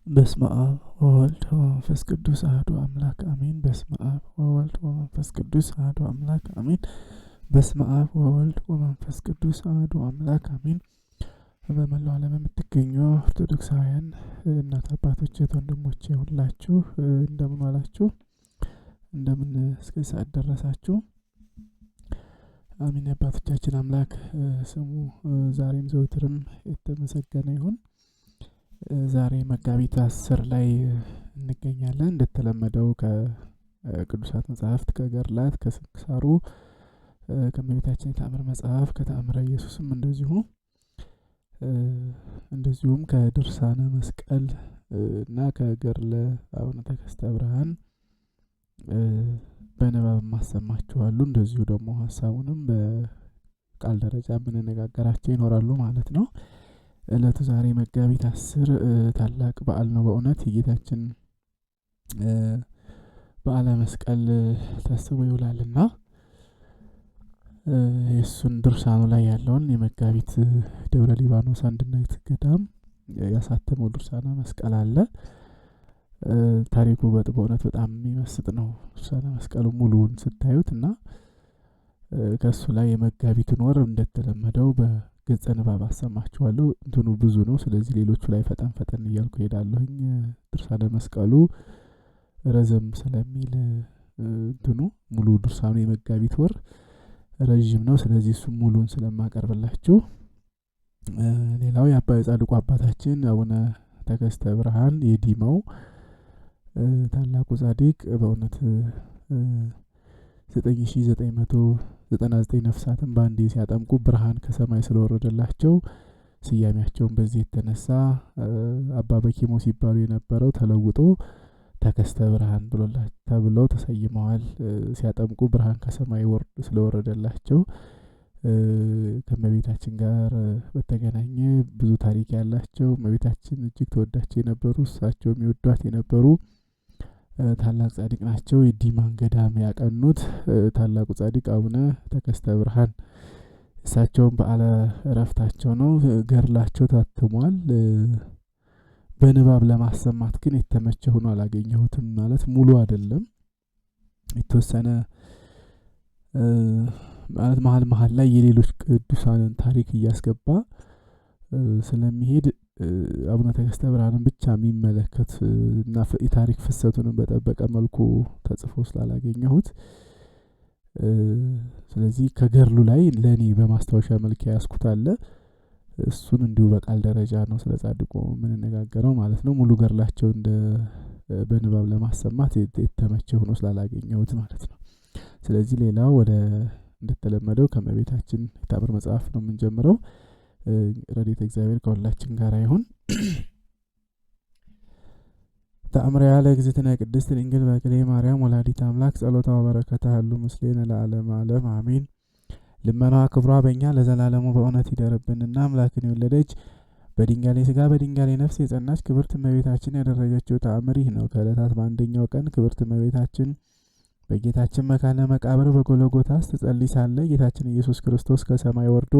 በስመ አብ ወወልድ ወመንፈስ ቅዱስ አሐዱ አምላክ አሜን። በስመ አብ ወወልድ ወመንፈስ ቅዱስ አሐዱ አምላክ አሜን። በስመ አብ ወወልድ ወመንፈስ ቅዱስ አሐዱ አምላክ አሜን። በመላው ዓለም የምትገኙ ኦርቶዶክሳውያን እናት አባቶቼ፣ ወንድሞቼ ሁላችሁ እንደምን ዋላችሁ? እንደምን እስከ ሰዓት ደረሳችሁ? አሜን። አባቶቻችን አምላክ ስሙ ዛሬም ዘወትርም የተመሰገነ ይሁን። ዛሬ መጋቢት 10 ላይ እንገኛለን። እንደተለመደው ከቅዱሳት መጻሕፍት ከገድላት ከስንክሳሩ ከእመቤታችን የተአምር መጽሐፍ ከተአምረ ኢየሱስም እንደዚሁም ከድርሳነ መስቀል እና ከገድለ አቡነ ተከስተ ብርሃን በንባብ ማሰማችኋለሁ። እንደዚሁ ደግሞ ሐሳቡንም በቃል ደረጃ የምንነጋገራቸው ይኖራሉ ማለት ነው። እለቱ ዛሬ መጋቢት 10 ታላቅ በዓል ነው። በእውነት የጌታችን በዓለ መስቀል ታስቦ ይውላልና የእሱን ድርሳኑ ላይ ያለውን የመጋቢት ደብረ ሊባኖስ አንድነት ገዳም ያሳተመው ድርሳነ መስቀል አለ። ታሪኩ በእውነት በጣም የሚመስጥ ነው። ድርሳነ መስቀሉ ሙሉውን ስታዩት እና ከእሱ ላይ የመጋቢትን ወር እንደተለመደው በገጸ ንባብ አሰማችኋለሁ። እንትኑ ብዙ ነው። ስለዚህ ሌሎቹ ላይ ፈጠን እያልኩ ሄዳለሁኝ። ድርሳነ መስቀሉ ረዘም ስለሚል እንትኑ ሙሉ ድርሳኑ የመጋቢት ወር ረዥም ነው። ስለዚህ እሱ ሙሉን ስለማቀርብላችሁ ሌላው የጻድቁ አባታችን አቡነ ተከስተ ብርሃን የዲማው ታላቁ ጻድቅ በእውነት 9999 ነፍሳትን በአንዴ ሲያጠምቁ ብርሃን ከሰማይ ስለወረደላቸው ስያሜያቸውን በዚህ የተነሳ አባ በኪሞ ሲባሉ የነበረው ተለውጦ ተከስተ ብርሃን ተብለው ተሰይመዋል። ሲያጠምቁ ብርሃን ከሰማይ ስለወረደላቸው ከእመቤታችን ጋር በተገናኘ ብዙ ታሪክ ያላቸው እመቤታችን እጅግ ተወዳቸው የነበሩ እሳቸው የሚወዷት የነበሩ ታላቅ ጻድቅ ናቸው። የዲማን ገዳም ያቀኑት ታላቁ ጻድቅ አቡነ ተከስተ ብርሃን እሳቸውን በዓለ ዕረፍታቸው ነው። ገድላቸው ታትሟል። በንባብ ለማሰማት ግን የተመቸ ሆኖ አላገኘሁትም። ማለት ሙሉ አይደለም። የተወሰነ ማለት መሀል ላይ የሌሎች ቅዱሳንን ታሪክ እያስገባ ስለሚሄድ አቡነ ተከስተ ብርሃንን ብቻ የሚመለከት እና የታሪክ ፍሰቱንም በጠበቀ መልኩ ተጽፎ ስላላገኘሁት ስለዚህ ከገድሉ ላይ ለኔ በማስታወሻ መልክ ያስኩት አለ። እሱን እንዲሁ በቃል ደረጃ ነው ስለ ጻድቁ የምንነጋገረው ማለት ነው። ሙሉ ገድላቸው በንባብ ለማሰማት የተመቸ ሆኖ ስላላገኘሁት ማለት ነው። ስለዚህ ሌላው እንደተለመደው ከእመቤታችን የተአምር መጽሐፍ ነው የምንጀምረው። ረድኤተ እግዚአብሔር ከሁላችን ጋር ይሁን። ተአምረ ለእግዝእትነ ቅድስት ድንግል በክሌ ማርያም ወላዲተ አምላክ ጸሎታ ወበረከታ ሁሉ ምስሌነ ለዓለመ ዓለም አሜን። ልመናዋ ክብሯ በእኛ ለዘላለሙ በእውነት ይደርብንና አምላክን የወለደች በድንጋሌ ሥጋ በድንጋሌ ነፍስ የጸናች ክብርት እመቤታችን ያደረገችው ተአምር ይህ ነው። ከዕለታት በአንደኛው ቀን ክብርት እመቤታችን በጌታችን መካነ መቃብር በጎልጎታ ስትጸልይ ሳለ ጌታችን ኢየሱስ ክርስቶስ ከሰማይ ወርዶ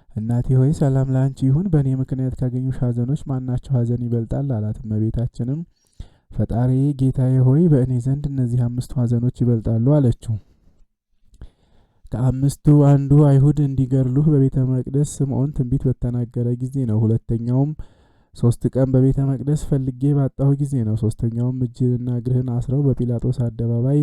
እናቴ ሆይ ሰላም ላንቺ ይሁን፣ በእኔ ምክንያት ካገኙሽ ሐዘኖች ማናቸው ሐዘን ይበልጣል አላት። እመቤታችንም ፈጣሪ ጌታዬ ሆይ በእኔ ዘንድ እነዚህ 5 ሐዘኖች ይበልጣሉ አለችው። ከአምስቱ አንዱ አይሁድ እንዲገድሉህ በቤተ መቅደስ ስምዖን ትንቢት በተናገረ ጊዜ ነው። ሁለተኛውም 3 ቀን በቤተ መቅደስ ፈልጌ ባጣሁ ጊዜ ነው። ሶስተኛውም እጅህንና እግርህን አስረው በጲላጦስ አደባባይ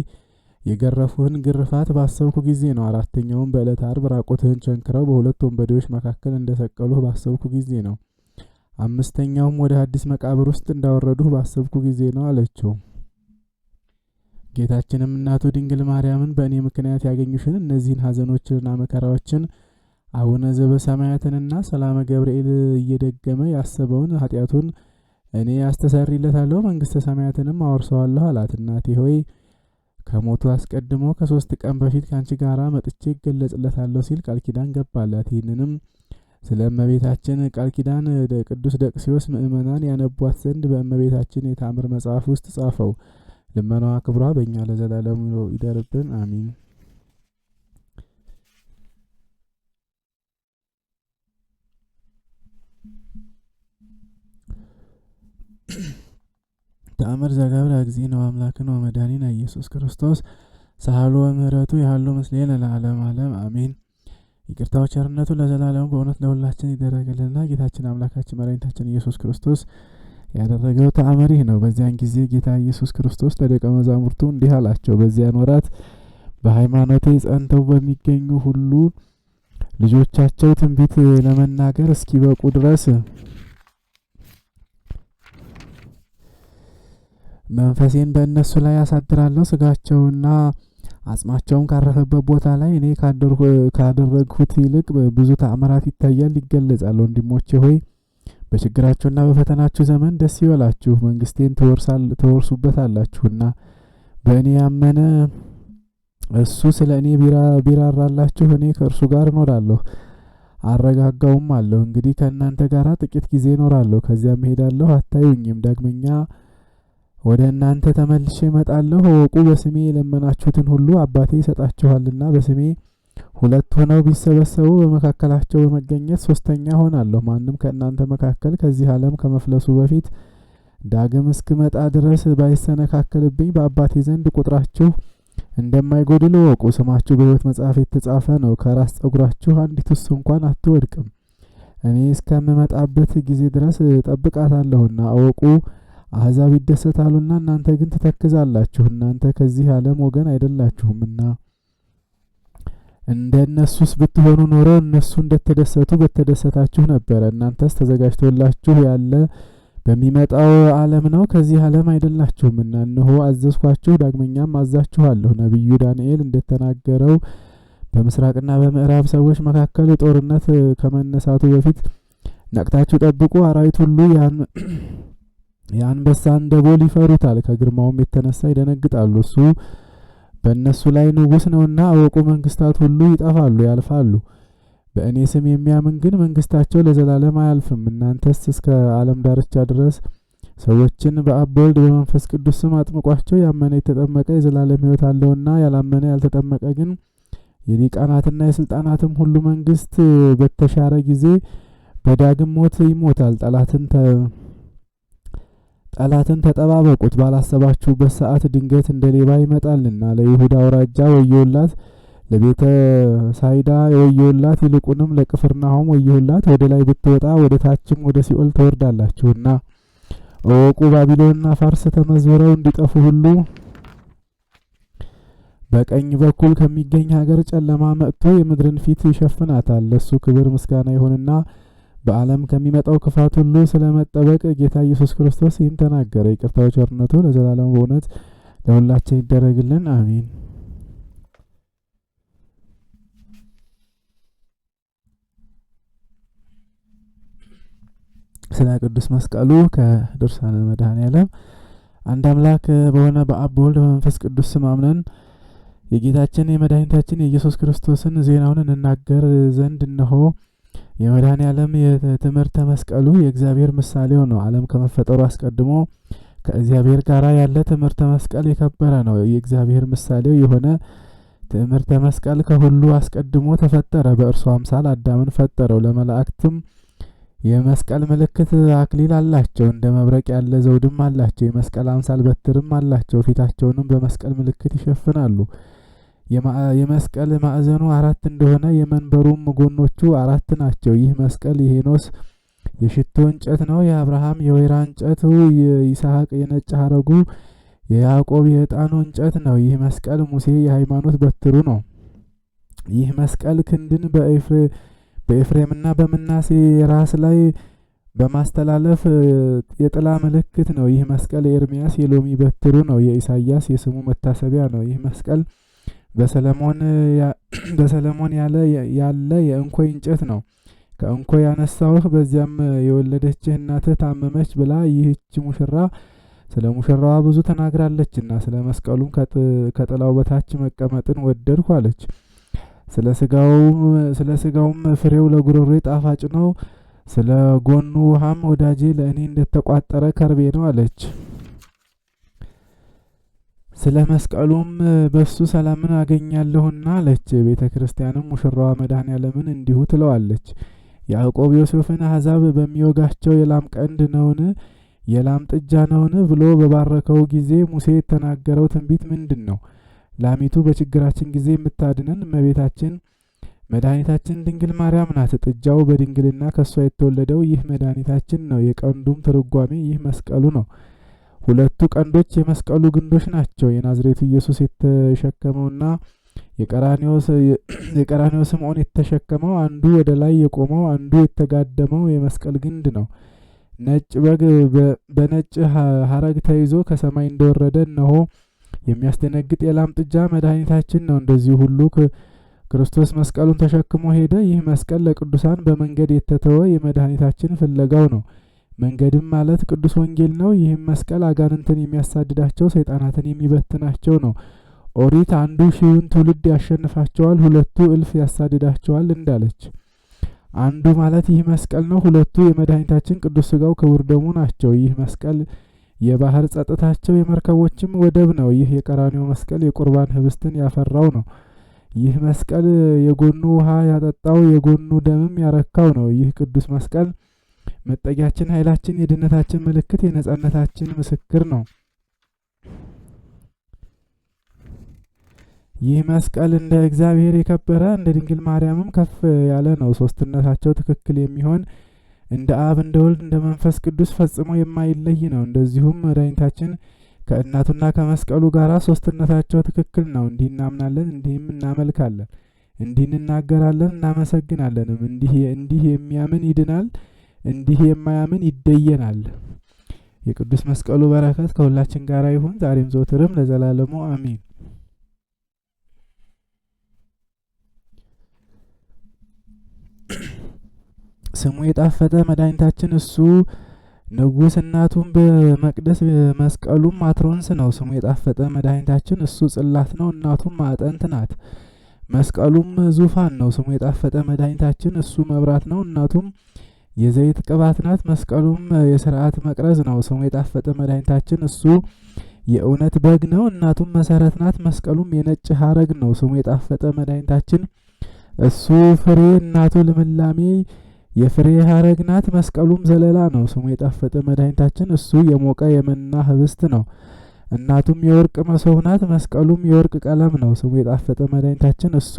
የገረፉህን ግርፋት ባሰብኩ ጊዜ ነው። አራተኛውም በዕለተ ዓርብ ራቁትህን ቸንክረው በሁለት ወንበዴዎች መካከል እንደሰቀሉህ ባሰብኩ ጊዜ ነው። አምስተኛውም ወደ አዲስ መቃብር ውስጥ እንዳወረዱህ ባሰብኩ ጊዜ ነው አለችው። ጌታችንም እናቱ ድንግል ማርያምን በእኔ ምክንያት ያገኙሽን እነዚህን ሐዘኖችንና መከራዎችን አቡነ ዘበሰማያትንና ሰላመ ገብርኤል እየደገመ ያሰበውን ኃጢአቱን እኔ ያስተሰርይለታለሁ፣ መንግሥተ ሰማያትንም አወርሰዋለሁ አላት። እናቴ ሆይ ከሞቱ አስቀድሞ ከ3 ቀን በፊት ከአንቺ ጋር መጥቼ እገለጽለታለሁ ሲል ቃል ኪዳን ገባላት። ይህንንም ስለ እመቤታችን ቃል ኪዳን ቅዱስ ደቅሲዮስ ምእመናን ያነቧት ዘንድ በእመቤታችን የተአምር መጽሐፍ ውስጥ ጻፈው። ልመናዋ ክብሯ በእኛ ለዘላለሙ ይደርብን አሚን። ተአምር ዘገብረ እግዚእነ ወአምላክነ ወመድኃኒነ ኢየሱስ ክርስቶስ ሳህሉ ወምህረቱ ያህሉ ምስሌነ ለዓለም ዓለም አሜን። ይቅርታው ቸርነቱ ለዘላለሙ በእውነት ለሁላችን ይደረግልና ጌታችን አምላካችን መድኃኒታችን ኢየሱስ ክርስቶስ ያደረገው ተአምር ይህ ነው። በዚያን ጊዜ ጌታ ኢየሱስ ክርስቶስ ለደቀ መዛሙርቱ እንዲህ አላቸው። በዚያን ወራት በሃይማኖቴ ጸንተው በሚገኙ ሁሉ ልጆቻቸው ትንቢት ለመናገር እስኪበቁ ድረስ መንፈሴን በእነሱ ላይ አሳድራለሁ። ስጋቸውና አጽማቸውም ካረፈበት ቦታ ላይ እኔ ካደረግሁት ይልቅ ብዙ ተአምራት ይታያል፣ ይገለጻል። ወንድሞቼ ሆይ በችግራችሁና በፈተናችሁ ዘመን ደስ ይበላችሁ፣ መንግስቴን ትወርሱበታላችሁና። በእኔ ያመነ እሱ ስለ እኔ ቢራራላችሁ እኔ ከእርሱ ጋር እኖራለሁ አረጋጋውም አለሁ። እንግዲህ ከእናንተ ጋር ጥቂት ጊዜ እኖራለሁ፣ ከዚያም እሄዳለሁ፣ አታዩኝም። ዳግመኛ ወደ እናንተ ተመልሼ እመጣለሁ። እወቁ፣ በስሜ የለመናችሁትን ሁሉ አባቴ ይሰጣችኋልና። በስሜ ሁለት ሆነው ቢሰበሰቡ በመካከላቸው በመገኘት ሶስተኛ ሆናለሁ። ማንም ከእናንተ መካከል ከዚህ ዓለም ከመፍለሱ በፊት ዳግም እስክመጣ ድረስ ባይሰነካከልብኝ በአባቴ ዘንድ ቁጥራችሁ እንደማይጎድል እወቁ። ስማችሁ በሕይወት መጽሐፍ የተጻፈ ነው። ከራስ ጸጉራችሁ አንዲቱስ እንኳን አትወድቅም። እኔ እስከምመጣበት ጊዜ ድረስ ጠብቃታለሁና እወቁ። አሕዛብ ይደሰታሉና እናንተ ግን ትተክዛላችሁ። እናንተ ከዚህ ዓለም ወገን አይደላችሁምና። እንደነሱስ ብትሆኑ ኖሮ እነሱ እንደተደሰቱ በተደሰታችሁ ነበረ። እናንተስ ተዘጋጅቶላችሁ ያለ በሚመጣው ዓለም ነው፣ ከዚህ ዓለም አይደላችሁምና። እነሆ አዘዝኳችሁ፣ ዳግመኛም አዛችኋለሁ። ነቢዩ ዳንኤል እንደተናገረው በምስራቅና በምዕራብ ሰዎች መካከል ጦርነት ከመነሳቱ በፊት ነቅታችሁ ጠብቁ። አራዊት ሁሉ የአንበሳን ደቦል ይፈሩታል፣ ከግርማውም የተነሳ ይደነግጣሉ። እሱ በእነሱ ላይ ንጉሥ ነውና። አወቁ፣ መንግስታት ሁሉ ይጠፋሉ ያልፋሉ። በእኔ ስም የሚያምን ግን መንግስታቸው ለዘላለም አያልፍም። እናንተስ እስከ ዓለም ዳርቻ ድረስ ሰዎችን በአብ በወልድ በመንፈስ ቅዱስ ስም አጥምቋቸው። ያመነ የተጠመቀ የዘላለም ሕይወት አለውና፣ ያላመነ ያልተጠመቀ ግን የሊቃናትና የስልጣናትም ሁሉ መንግስት በተሻረ ጊዜ በዳግም ሞት ይሞታል። ጠላትን ተጠባበቁት፣ ባላሰባችሁበት ሰዓት ድንገት እንደ ሌባ ይመጣልና። ለይሁዳ አውራጃ ወዮላት፣ ለቤተ ሳይዳ ወዮላት፣ ይልቁንም ለቅፍርናሆም ወዮላት። ወደ ላይ ብትወጣ ወደ ታችም ወደ ሲኦል ትወርዳላችሁና። እወቁ፣ ባቢሎንና ፋርስ ተመዝብረው እንዲጠፉ ሁሉ በቀኝ በኩል ከሚገኝ ሀገር ጨለማ መጥቶ የምድርን ፊት ይሸፍናታል። ለሱ ክብር ምስጋና ይሁንና በዓለም ከሚመጣው ክፋት ሁሉ ስለመጠበቅ ጌታ ኢየሱስ ክርስቶስ ይህን ተናገረ። ይቅርታው ቸርነቱ ለዘላለሙ በእውነት ለሁላችን ይደረግልን አሜን። ስለ ቅዱስ መስቀሉ ከድርሳነ መድኃኔዓለም። አንድ አምላክ በሆነ በአብ በወልድ በመንፈስ ቅዱስ ስም አምነን የጌታችን የመድኃኒታችን የኢየሱስ ክርስቶስን ዜናውን እንናገር ዘንድ እነሆ የመድኃኔዓለም የትምህርተ መስቀሉ የእግዚአብሔር ምሳሌው ነው። ዓለም ከመፈጠሩ አስቀድሞ ከእግዚአብሔር ጋር ያለ ትምህርተ መስቀል የከበረ ነው። የእግዚአብሔር ምሳሌው የሆነ ትምህርተ መስቀል ከሁሉ አስቀድሞ ተፈጠረ። በእርሱ አምሳል አዳምን ፈጠረው። ለመላእክትም የመስቀል ምልክት አክሊል አላቸው፣ እንደ መብረቅ ያለ ዘውድም አላቸው። የመስቀል አምሳል በትርም አላቸው፣ ፊታቸውንም በመስቀል ምልክት ይሸፍናሉ። የመስቀል ማዕዘኑ 4 እንደሆነ የመንበሩም ጎኖቹ 4 ናቸው። ይህ መስቀል የሄኖስ የሽቶ እንጨት ነው። የአብርሃም የወይራ እንጨቱ፣ የይስሐቅ የነጭ ሐረጉ፣ የያዕቆብ የዕጣኑ እንጨት ነው። ይህ መስቀል ሙሴ የሃይማኖት በትሩ ነው። ይህ መስቀል ክንድን በኤፍሬምና በምናሴ ራስ ላይ በማስተላለፍ የጥላ ምልክት ነው። ይህ መስቀል የኤርምያስ የሎሚ በትሩ ነው። የኢሳይያስ የስሙ መታሰቢያ ነው። ይህ መስቀል በሰለሞን ያለ የእንኮይ እንጨት ነው። ከእንኮይ ያነሳውህ በዚያም የወለደችህ እናትህ ታመመች ብላ ይህች ሙሽራ ስለ ሙሽራዋ ብዙ ተናግራለችና ስለ መስቀሉም ከጥላው በታች መቀመጥን ወደድኩ አለች። ስለ ስጋውም ፍሬው ለጉሮሬ ጣፋጭ ነው፣ ስለ ጎኑ ውሃም ወዳጄ ለእኔ እንደተቋጠረ ከርቤ ነው አለች። ስለ መስቀሉም በሱ ሰላምን አገኛለሁና አለች። ቤተ ክርስቲያንም ሙሽራዋ መድኃኔዓለምን እንዲሁ ትለዋለች። ያዕቆብ ዮሴፍን አሕዛብ በሚወጋቸው የላም ቀንድ ነውን? የላም ጥጃ ነውን ብሎ በባረከው ጊዜ ሙሴ የተናገረው ትንቢት ምንድን ነው? ላሚቱ በችግራችን ጊዜ የምታድነን እመቤታችን መድኃኒታችን ድንግል ማርያም ናት። ጥጃው በድንግልና ከሷ የተወለደው ይህ መድኃኒታችን ነው። የቀንዱም ትርጓሜ ይህ መስቀሉ ነው። ሁለቱ ቀንዶች የመስቀሉ ግንዶች ናቸው። የናዝሬቱ ኢየሱስ የተሸከመውና የቀራንዮ ስምዖን የተሸከመው አንዱ ወደ ላይ የቆመው አንዱ የተጋደመው የመስቀል ግንድ ነው። ነጭ በግ በነጭ ሐረግ ተይዞ ከሰማይ እንደወረደ እነሆ የሚያስደነግጥ የላም ጥጃ መድኃኒታችን ነው። እንደዚህ ሁሉ ክርስቶስ መስቀሉን ተሸክሞ ሄደ። ይህ መስቀል ለቅዱሳን በመንገድ የተተወ የመድኃኒታችን ፍለጋው ነው። መንገድም ማለት ቅዱስ ወንጌል ነው። ይህም መስቀል አጋንንትን የሚያሳድዳቸው ሰይጣናትን የሚበትናቸው ነው። ኦሪት አንዱ 1000 ትውልድ ያሸንፋቸዋል፣ ሁለቱ 1000 ያሳድዳቸዋል እንዳለች አንዱ ማለት ይህ መስቀል ነው። ሁለቱ የመድኃኒታችን ቅዱስ ሥጋው ክቡር ደሙ ናቸው። ይህ መስቀል የባህር ጸጥታቸው የመርከቦችም ወደብ ነው። ይህ የቀራንዮ መስቀል የቁርባን ህብስትን ያፈራው ነው። ይህ መስቀል የጎኑ ውሃ ያጠጣው የጎኑ ደምም ያረካው ነው። ይህ ቅዱስ መስቀል መጠጊያችን፣ ኃይላችን፣ የድነታችን ምልክት፣ የነጻነታችን ምስክር ነው። ይህ መስቀል እንደ እግዚአብሔር የከበረ እንደ ድንግል ማርያምም ከፍ ያለ ነው። ሶስትነታቸው ትክክል የሚሆን እንደ አብ እንደ ወልድ እንደ መንፈስ ቅዱስ ፈጽሞ የማይለይ ነው። እንደዚሁም መድኃኒታችን ከእናቱና ከመስቀሉ ጋር ሶስትነታቸው ትክክል ነው። እንዲህ እናምናለን፣ እንዲህም እናመልካለን፣ እንዲህ እንናገራለን፣ እናመሰግናለንም። እንዲህ የሚያምን ይድናል፣ እንዲህ የማያምን ይደየናል። የቅዱስ መስቀሉ በረከት ከሁላችን ጋር ይሁን ዛሬም ዘወትርም ለዘላለሙ አሜን። ስሙ የጣፈጠ መድኃኒታችን እሱ ንጉሥ፣ እናቱም በመቅደስ መስቀሉም አትሮንስ ነው። ስሙ የጣፈጠ መድኃኒታችን እሱ ጽላት ነው። እናቱም ማዕጠንት ናት። መስቀሉም ዙፋን ነው። ስሙ የጣፈጠ መድኃኒታችን እሱ መብራት ነው። እናቱም የዘይት ቅባት ናት። መስቀሉም የሥርዓት መቅረዝ ነው። ስሙ የጣፈጠ መድኃኒታችን እሱ የእውነት በግ ነው። እናቱም መሰረት ናት። መስቀሉም የነጭ ሐረግ ነው። ስሙ የጣፈጠ መድኃኒታችን እሱ ፍሬ፣ እናቱ ልምላሜ የፍሬ ሐረግ ናት። መስቀሉም ዘለላ ነው። ስሙ የጣፈጠ መድኃኒታችን እሱ የሞቀ የመና ህብስት ነው። እናቱም የወርቅ መሶብ ናት። መስቀሉም የወርቅ ቀለም ነው። ስሙ የጣፈጠ መድኃኒታችን እሱ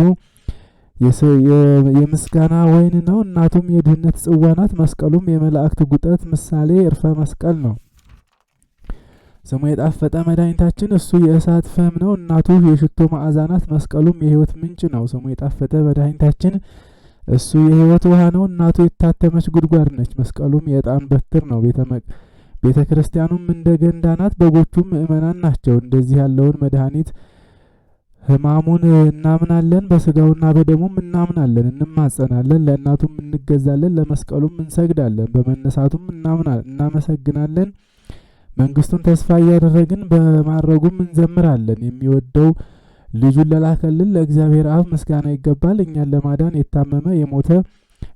የምስጋና ወይን ነው። እናቱም የድህነት ጽዋ ናት። መስቀሉም የመላእክት ጉጠት ምሳሌ እርፈ መስቀል ነው። ስሙ የጣፈጠ መድኃኒታችን እሱ የእሳት ፍም ነው። እናቱ የሽቶ መዓዛ ናት። መስቀሉም የህይወት ምንጭ ነው። ስሙ የጣፈጠ መድኃኒታችን እሱ የህይወት ውሃ ነው። እናቱ የታተመች ጉድጓድ ነች። መስቀሉም የዕጣን በትር ነው። ቤተ ክርስቲያኑም እንደ ገንዳ ናት። በጎቹም ምእመናን ናቸው። እንደዚህ ያለውን መድኃኒት ሕማሙን እናምናለን፣ በስጋውና በደሙም እናምናለን፣ እንማጸናለን። ለእናቱም እንገዛለን፣ ለመስቀሉም እንሰግዳለን። በመነሳቱም እናመሰግናለን። መንግስቱን ተስፋ እያደረግን በማድረጉም እንዘምራለን። የሚወደው ልጁን ለላከልን ለእግዚአብሔር አብ ምስጋና ይገባል። እኛን ለማዳን የታመመ የሞተ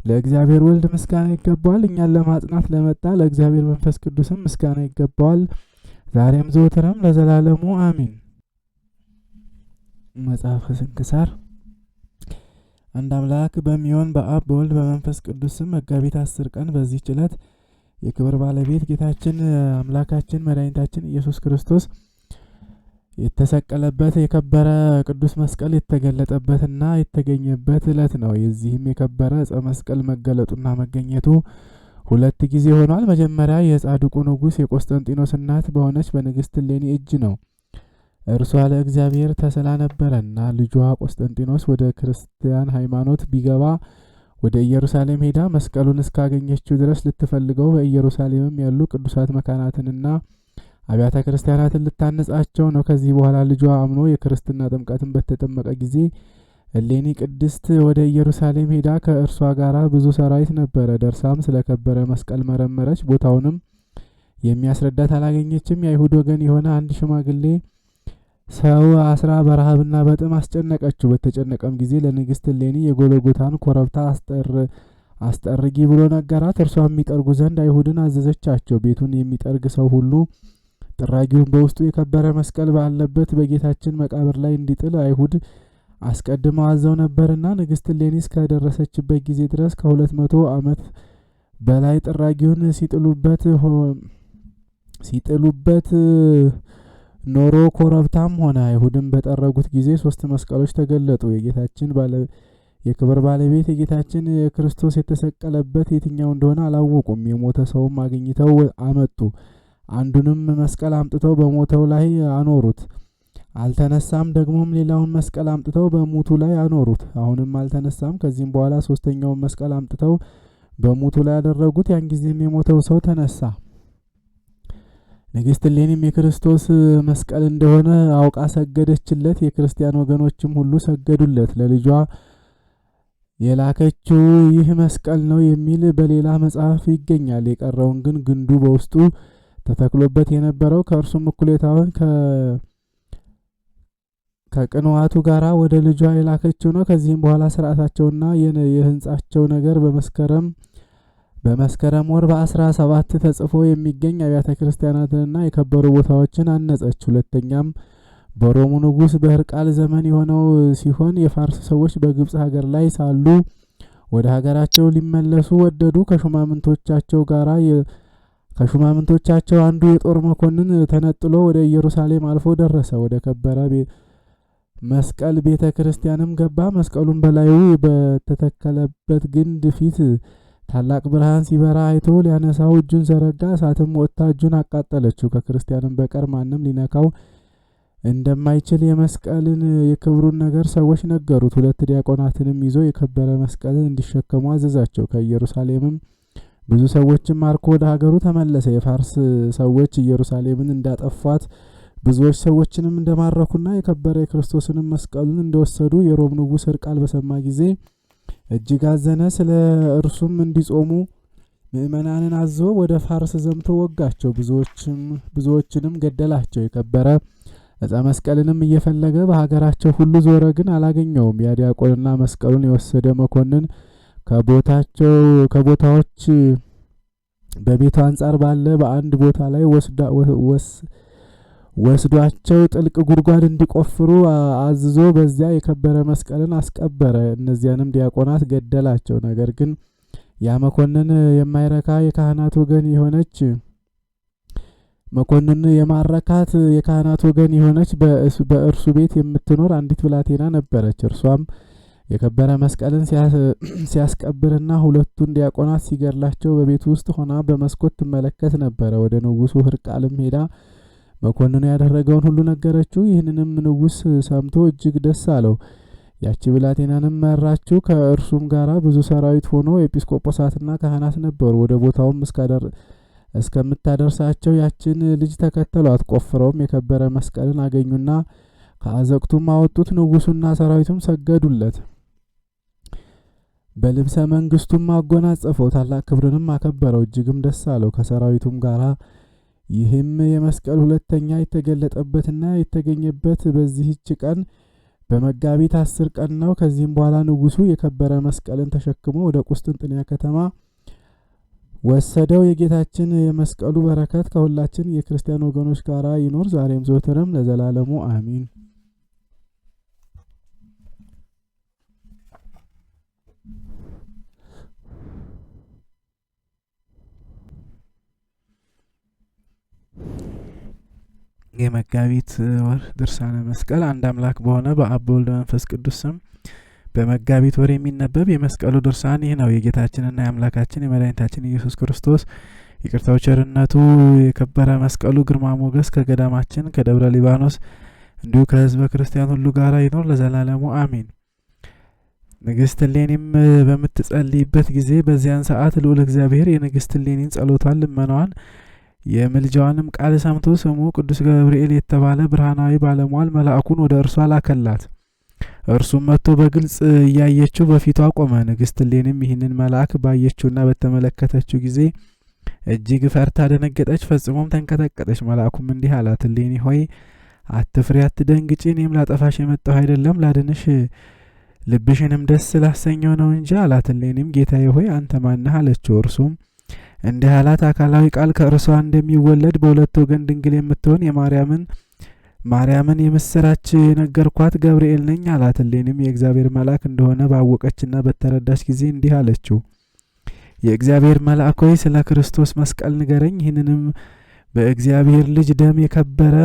ለእግዚአብሔር ወልድ ምስጋና ይገባዋል። እኛን ለማጽናት ለመጣ ለእግዚአብሔር መንፈስ ቅዱስም ምስጋና ይገባዋል፣ ዛሬም ዘወትርም ለዘላለሙ አሜን። መጽሐፈ ስንክሳር። አንድ አምላክ በሚሆን በአብ በወልድ በመንፈስ ቅዱስም መጋቢት 10 ቀን በዚህች ዕለት የክብር ባለቤት ጌታችን አምላካችን መድኃኒታችን ኢየሱስ ክርስቶስ የተሰቀለበት የከበረ ቅዱስ መስቀል የተገለጠበትና የተገኘበት ዕለት ነው። የዚህም የከበረ ዕፀ መስቀል መገለጡና መገኘቱ 2 ጊዜ ሆኗል። መጀመሪያ የጻድቁ ንጉሥ የቆስጠንጢኖስ እናት በሆነች በንግሥት እሌኒ እጅ ነው። እርሷ ለእግዚአብሔር ተስላ ነበረና ልጇ ቆስጠንጢኖስ ወደ ክርስቲያን ሃይማኖት ቢገባ ወደ ኢየሩሳሌም ሄዳ መስቀሉን እስካገኘችው ድረስ ልትፈልገው በኢየሩሳሌምም ያሉ ቅዱሳት መካናትንና አብያተ ክርስቲያናትን ልታነጻቸው ነው። ከዚህ በኋላ ልጇ አምኖ የክርስትና ጥምቀትን በተጠመቀ ጊዜ እሌኒ ቅድስት ወደ ኢየሩሳሌም ሄዳ ከእርሷ ጋር ብዙ ሰራዊት ነበረ። ደርሳም ስለከበረ መስቀል መረመረች። ቦታውንም የሚያስረዳት አላገኘችም። የአይሁድ ወገን የሆነ አንድ ሽማግሌ ሰው አስራ በረሃብና በጥም አስጨነቀችው። በተጨነቀም ጊዜ ለንግሥት እሌኒ የጎለጎታን ኮረብታ አስጠርጊ ብሎ ነገራት። እርሷም የሚጠርጉ ዘንድ አይሁድን አዘዘቻቸው። ቤቱን የሚጠርግ ሰው ሁሉ ጥራጊውን በውስጡ የከበረ መስቀል ባለበት በጌታችን መቃብር ላይ እንዲጥል አይሁድ አስቀድመው አዘው ነበርና ንግሥት እሌኒ እስከደረሰችበት ጊዜ ድረስ ከ200 ዓመት በላይ ጥራጊውን ሲጥሉበት ሲጥሉበት ኖሮ ኮረብታም ሆነ። አይሁድም በጠረጉት ጊዜ 3 መስቀሎች ተገለጡ። የክብር ባለቤት የጌታችን የክርስቶስ የተሰቀለበት የትኛው እንደሆነ አላወቁም። የሞተ ሰውም አግኝተው አመጡ። አንዱንም መስቀል አምጥተው በሞተው ላይ አኖሩት። አልተነሳም። ደግሞም ሌላውን መስቀል አምጥተው በሙቱ ላይ አኖሩት። አሁንም አልተነሳም። ከዚህም በኋላ 3ኛውን መስቀል አምጥተው በሙቱ ላይ ያደረጉት። ያን ጊዜም የሞተው ሰው ተነሳ። ንግሥት እሌኒም የክርስቶስ መስቀል እንደሆነ አውቃ ሰገደችለት። የክርስቲያን ወገኖችም ሁሉ ሰገዱለት። ለልጇ የላከችው ይህ መስቀል ነው የሚል በሌላ መጽሐፍ ይገኛል። የቀረውን ግን ግንዱ በውስጡ ተተክሎበት የነበረው ከእርሱም እኩሌታውን ከቅንዋቱ ጋራ ወደ ልጇ የላከችው ነው። ከዚህም በኋላ ስርዓታቸውና የህንጻቸው ነገር በመስከረም ወር በ17 ተጽፎ የሚገኝ አብያተ ክርስቲያናትንና የከበሩ ቦታዎችን አነጸች። ሁለተኛም በሮሙ ንጉሥ በሕርቃል ዘመን የሆነው ሲሆን የፋርስ ሰዎች በግብጽ ሀገር ላይ ሳሉ ወደ ሀገራቸው ሊመለሱ ወደዱ። ከሹማምንቶቻቸው አንዱ የጦር መኮንን ተነጥሎ ወደ ኢየሩሳሌም አልፎ ደረሰ። ወደ ከበረ መስቀል ቤተ ክርስቲያንም ገባ። መስቀሉን በላዩ በተተከለበት ግንድ ፊት ታላቅ ብርሃን ሲበራ አይቶ ሊያነሳው እጁን ዘረጋ። እሳትም ወጥታ እጁን አቃጠለችው። ከክርስቲያንም በቀር ማንም ሊነካው እንደማይችል የመስቀልን የክብሩን ነገር ሰዎች ነገሩት። 2 ዲያቆናትንም ይዞ የከበረ መስቀልን እንዲሸከሙ አዘዛቸው። ከኢየሩሳሌምም ብዙ ሰዎችን ማርኮ ወደ ሀገሩ ተመለሰ። የፋርስ ሰዎች ኢየሩሳሌምን እንዳጠፏት ብዙዎች ሰዎችንም እንደማረኩና የከበረ የክርስቶስንም መስቀሉን እንደወሰዱ የሮም ንጉሥ ሕርቃል በሰማ ጊዜ እጅግ አዘነ። ስለ እርሱም እንዲጾሙ ምእመናንን አዞ ወደ ፋርስ ዘምቶ ወጋቸው። ብዙዎችንም ገደላቸው። የከበረ ዕፀ መስቀልንም እየፈለገ በሀገራቸው ሁሉ ዞረ፣ ግን አላገኘውም። ያ ዲያቆንና መስቀሉን የወሰደ መኮንን ከቦታዎች በቤቱ አንጻር ባለ በአንድ ቦታ ላይ ወስዷቸው ጥልቅ ጉድጓድ እንዲቆፍሩ አዝዞ በዚያ የከበረ መስቀልን አስቀበረ። እነዚያንም ዲያቆናት ገደላቸው። ነገር ግን ያ መኮንን የማይረካ የካህናት ወገን የሆነች በእርሱ ቤት የምትኖር አንዲት ብላቴና ነበረች። እርሷም የከበረ መስቀልን ሲያስቀብርና 2ቱን ዲያቆናት ሲገድላቸው በቤቱ ውስጥ ሆና በመስኮት ትመለከት ነበረ። ወደ ንጉሡ ሕርቃልም ሄዳ መኮንኑ ያደረገውን ሁሉ ነገረችው። ይህንንም ንጉሥ ሰምቶ እጅግ ደስ አለው። ያቺ ብላቴናንም መራችው። ከእርሱም ጋራ ብዙ ሰራዊት ሆኖ ኤጲስቆጶሳትና ካህናት ነበሩ። ወደ ቦታውም እስከምታደርሳቸው ያችን ልጅ ተከተሏት። ቆፍረውም የከበረ መስቀልን አገኙና ከአዘቅቱም አወጡት። ንጉሡና ሰራዊቱም ሰገዱለት። በልብሰ መንግስቱም አጎናጸፈው። ታላቅ ክብርንም አከበረው። እጅግም ደስ አለው ከሰራዊቱም ጋራ። ይህም የመስቀል ሁለተኛ የተገለጠበትና የተገኘበት በዚህች ቀን በመጋቢት 10 ቀን ነው። ከዚህም በኋላ ንጉሡ የከበረ መስቀልን ተሸክሞ ወደ ቁስጥንጥንያ ከተማ ወሰደው። የጌታችን የመስቀሉ በረከት ከሁላችን የክርስቲያን ወገኖች ጋር ይኖር ዛሬም ዘወትርም ለዘላለሙ አሚን። የመጋቢት ወር ድርሳነ መስቀል። አንድ አምላክ በሆነ በአብ በወልድ በመንፈስ ቅዱስ ስም በመጋቢት ወር የሚነበብ የመስቀሉ ድርሳን ይህ ነው። የጌታችንና የአምላካችን የመድኃኒታችን ኢየሱስ ክርስቶስ ይቅርታው ቸርነቱ የከበረ መስቀሉ ግርማ ሞገስ ከገዳማችን ከደብረ ሊባኖስ እንዲሁ ከሕዝበ ክርስቲያን ሁሉ ጋር ይኖር ለዘላለሙ አሚን። ንግሥት እሌኒም በምትጸልይበት ጊዜ በዚያን ሰዓት ልዑል እግዚአብሔር የንግሥት እሌኒን ጸሎቷን ልመናዋን የምልጃዋንም ቃል ሰምቶ ስሙ ቅዱስ ገብርኤል የተባለ ብርሃናዊ ባለሟል መልአኩን ወደ እርሷ ላከላት። እርሱም መጥቶ በግልጽ እያየችው በፊቷ ቆመ። ንግሥት እሌኒም ይህንን መልአክ ባየችውና በተመለከተችው ጊዜ እጅግ ፈርታ ደነገጠች፣ ፈጽሞም ተንቀጠቀጠች። መልአኩም እንዲህ አላት፣ እሌኒ ሆይ አትፍሪ፣ አትደንግጪ። እኔም ላጠፋሽ የመጣሁ አይደለም ላድንሽ ልብሽንም ደስ ላሰኘው ነው እንጂ አላት። እሌኒም ጌታዬ ሆይ አንተ ማነህ አለችው። እርሱም እንዲህ አላት፣ አካላዊ ቃል ከእርሷ እንደሚወለድ በሁለት ወገን ድንግል የምትሆን ማርያምን የምስራች ነገርኳት ገብርኤል ነኝ አላት። እሌኒም የእግዚአብሔር መልአክ እንደሆነ ባወቀችና በተረዳች ጊዜ እንዲህ አለችው፣ የእግዚአብሔር መልአክ ሆይ ስለ ክርስቶስ መስቀል ንገረኝ። ይህንንም በእግዚአብሔር ልጅ ደም የከበረ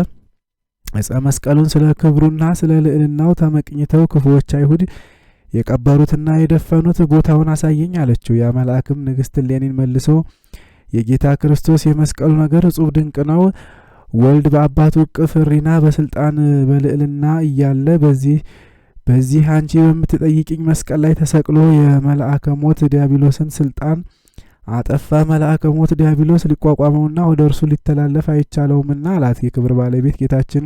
ዕፀ መስቀሉን ስለ ክብሩና ስለ ልዕልናው ተመቅኝተው ክፉዎች አይሁድ የቀበሩትና የደፈኑት ቦታውን አሳየኝ አለችው። ያ መልአክም ንግሥት እሌኒን መልሶ የጌታ ክርስቶስ የመስቀሉ ነገር እጹብ ድንቅ ነው። ወልድ በአባቱ እቅፍ ሕሪና በስልጣን በልዕልና እያለ በዚህ አንቺ በምትጠይቅኝ መስቀል ላይ ተሰቅሎ የመልአከ ሞት ዲያብሎስን ስልጣን አጠፋ። መልአከ ሞት ዲያብሎስ ሊቋቋመውና ወደ እርሱ ሊተላለፍ አይቻለውምና አላት። የክብር ባለቤት ጌታችን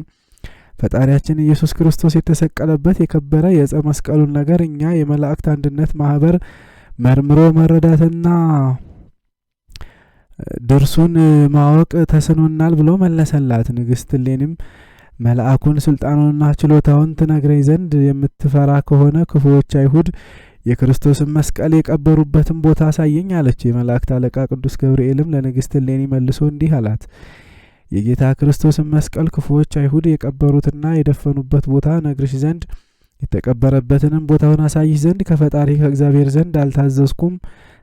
ፈጣሪያችን ኢየሱስ ክርስቶስ የተሰቀለበት የከበረ የዕፀ መስቀሉን ነገር እኛ የመላእክት አንድነት ማህበር መርምሮ መረዳትና ድርሱን ማወቅ ተስኖናል ብሎ መለሰላት። ንግሥት እሌኒም መልአኩን ስልጣኑንና ችሎታውን ትነግረኝ ዘንድ የምትፈራ ከሆነ ክፉዎች አይሁድ የክርስቶስን መስቀል የቀበሩበትን ቦታ አሳየኝ አለች። የመላእክት አለቃ ቅዱስ ገብርኤልም ለንግሥት እሌኒ መልሶ እንዲህ አላት። የጌታ ክርስቶስን መስቀል ክፉዎች አይሁድ የቀበሩትና የደፈኑበት ቦታ ነግርሽ ዘንድ የተቀበረበትንም ቦታውን አሳይሽ ዘንድ ከፈጣሪ ከእግዚአብሔር ዘንድ አልታዘዝኩም።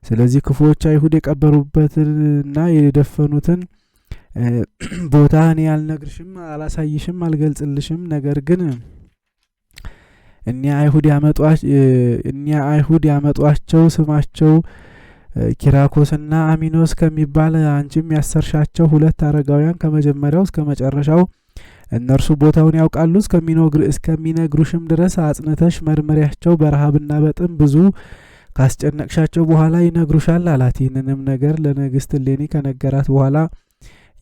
ስለዚህ ክፉዎች አይሁድ የቀበሩበትንና የደፈኑትን ቦታ እኔ አልነግርሽም፣ አላሳይሽም፣ አልገልጽልሽም። ነገር ግን እኒያ አይሁድ ያመጧቸው ስማቸው ኪራኮስና አሚኖስ ከሚባል አንቺም ያሰርሻቸው 2 አረጋውያን ከመጀመሪያው እስከ መጨረሻው እነርሱ ቦታውን ያውቃሉ። እስከሚነግሩሽም ድረስ አጽንተሽ መርመሪያቸው። በረሃብና በጥም ብዙ ካስጨነቅሻቸው በኋላ ይነግሩሻል አላት። ይህንንም ነገር ለንግሥት እሌኒ ከነገራት በኋላ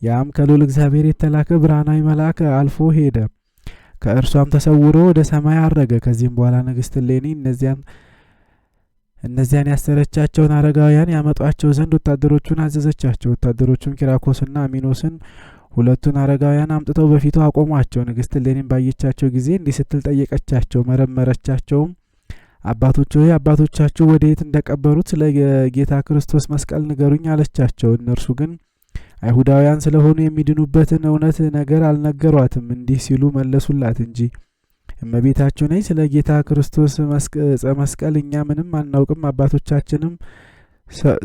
ያም ከልዑል እግዚአብሔር የተላከ ብርሃናዊ መልአክ አልፎ ሄደ፣ ከእርሷም ተሰውሮ ወደ ሰማይ አረገ። ከዚህም በኋላ ንግሥት እሌኒ እነዚያን ያሰረቻቸውን አረጋውያን ያመጧቸው ዘንድ ወታደሮቹን አዘዘቻቸው። ወታደሮቹም ኪራኮስና አሚኖስን 2ቱን አረጋውያን አምጥተው በፊቱ አቆሟቸው። ንግሥት እሌኒም ባየቻቸው ጊዜ እንዲህ ስትል ጠየቀቻቸው፣ መረመረቻቸውም። አባቶች ሆይ አባቶቻችሁ ወዴት እንደቀበሩት ስለ ጌታ ክርስቶስ መስቀል ንገሩኝ አለቻቸው። እነርሱ ግን አይሁዳውያን ስለሆኑ የሚድኑበትን እውነት ነገር አልነገሯትም። እንዲህ ሲሉ መለሱላት እንጂ እመቤታችሁ ነኝ፣ ስለ ጌታ ክርስቶስ መስቀል እኛ ምንም አናውቅም። አባቶቻችንም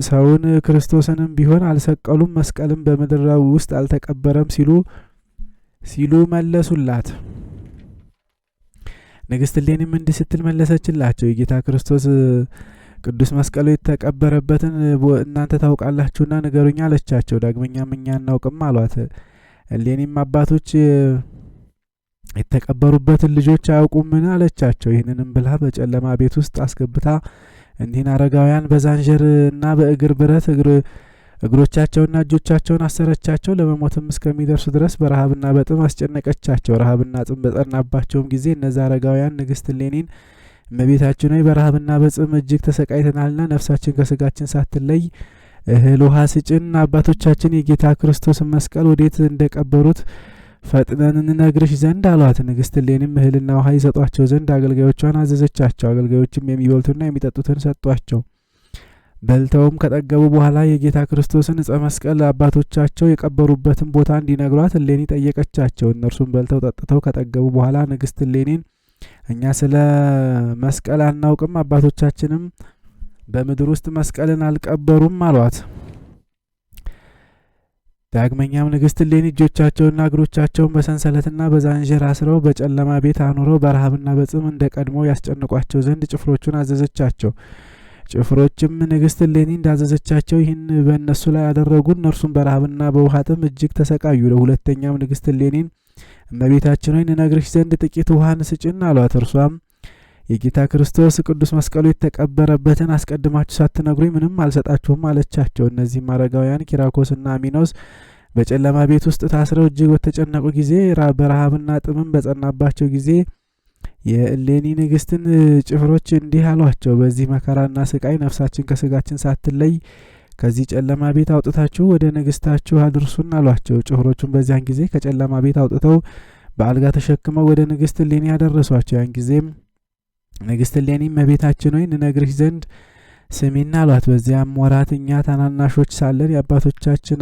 ሰውን ክርስቶስንም ቢሆን አልሰቀሉም፣ መስቀልም በምድር ውስጥ አልተቀበረም ሲሉ መለሱላት። ንግሥት እሌኒም እንዲህ ስትል መለሰችላቸው፣ የጌታ ክርስቶስ ቅዱስ መስቀሉ የተቀበረበትን እናንተ ታውቃላችሁና ንገሩኝ አለቻቸው። ዳግመኛም እኛ አናውቅም አሏት። እሌኒም አባቶች የተቀበሩበትን ልጆች አያውቁምን አለቻቸው። ይህንንም ብላ በጨለማ ቤት ውስጥ አስገብታ እኒህን አረጋውያን በዛንጀርና በእግር ብረት እግሮቻቸውና እጆቻቸውን አሰረቻቸው። ለመሞትም እስከሚደርሱ ድረስ በረሃብና በጥም አስጨነቀቻቸው። ረሃብና ጥም በጸናባቸውም ጊዜ እነዚ አረጋውያን ንግሥት እሌኒን እመቤታችን ሆይ በረሃብና በጽም እጅግ ተሰቃይተናልና ነፍሳችን ከስጋችን ሳትለይ እህል ውሃ ስጭን፣ አባቶቻችን የጌታ ክርስቶስን መስቀል ወዴት እንደቀበሩት ፈጥነን እንነግርሽ ዘንድ አሏት። ንግሥት እሌኒም እህልና ውሃ ይሰጧቸው ዘንድ አገልጋዮቿን አዘዘቻቸው። አገልጋዮችም የሚበሉትና የሚጠጡትን ሰጧቸው። በልተውም ከጠገቡ በኋላ የጌታ ክርስቶስን ዕፀ መስቀል አባቶቻቸው የቀበሩበትን ቦታ እንዲነግሯት እሌኒ ጠየቀቻቸው። እነርሱም በልተው ጠጥተው ከጠገቡ በኋላ ንግሥት እሌኒን እኛ ስለ መስቀል አናውቅም፣ አባቶቻችንም በምድር ውስጥ መስቀልን አልቀበሩም አሏት። ዳግመኛም ንግሥት እሌኒ እጆቻቸውና እግሮቻቸውን በሰንሰለትና በዛንጀር አስረው በጨለማ ቤት አኑረው በረሃብና በጽም እንደ ቀድሞ ያስጨንቋቸው ዘንድ ጭፍሮቹን አዘዘቻቸው። ጭፍሮችም ንግሥት እሌኒ እንዳዘዘቻቸው ይህን በእነሱ ላይ ያደረጉ። እነርሱም በረሃብና በውሃ ጥም እጅግ ተሰቃዩ። ለሁለተኛም ንግሥት እሌኒን እመቤታችን ሆይ እንነግርሽ ዘንድ ጥቂት ውሃን ስጭን አሏት። እርሷም የጌታ ክርስቶስ ቅዱስ መስቀሉ የተቀበረበትን አስቀድማችሁ ሳትነግሩኝ ምንም አልሰጣችሁም አለቻቸው። እነዚህም አረጋውያን ኪራኮስና አሚኖስ በጨለማ ቤት ውስጥ ታስረው እጅግ በተጨነቁ ጊዜ በረሃብና ጥምም በጸናባቸው ጊዜ የእሌኒ ንግሥትን ጭፍሮች እንዲህ አሏቸው፣ በዚህ መከራና ስቃይ ነፍሳችን ከስጋችን ሳትለይ ከዚህ ጨለማ ቤት አውጥታችሁ ወደ ንግሥታችሁ አድርሱን አሏቸው። ጭፍሮቹም በዚያን ጊዜ ከጨለማ ቤት አውጥተው በአልጋ ተሸክመው ወደ ንግሥት እሌኒ ያደረሷቸው። ያን ጊዜም ንግሥት እሌኒ እመቤታችን ሆይ እንነግርሽ ዘንድ ስሚና አሏት። በዚያም ወራት እኛ ታናናሾች ሳለን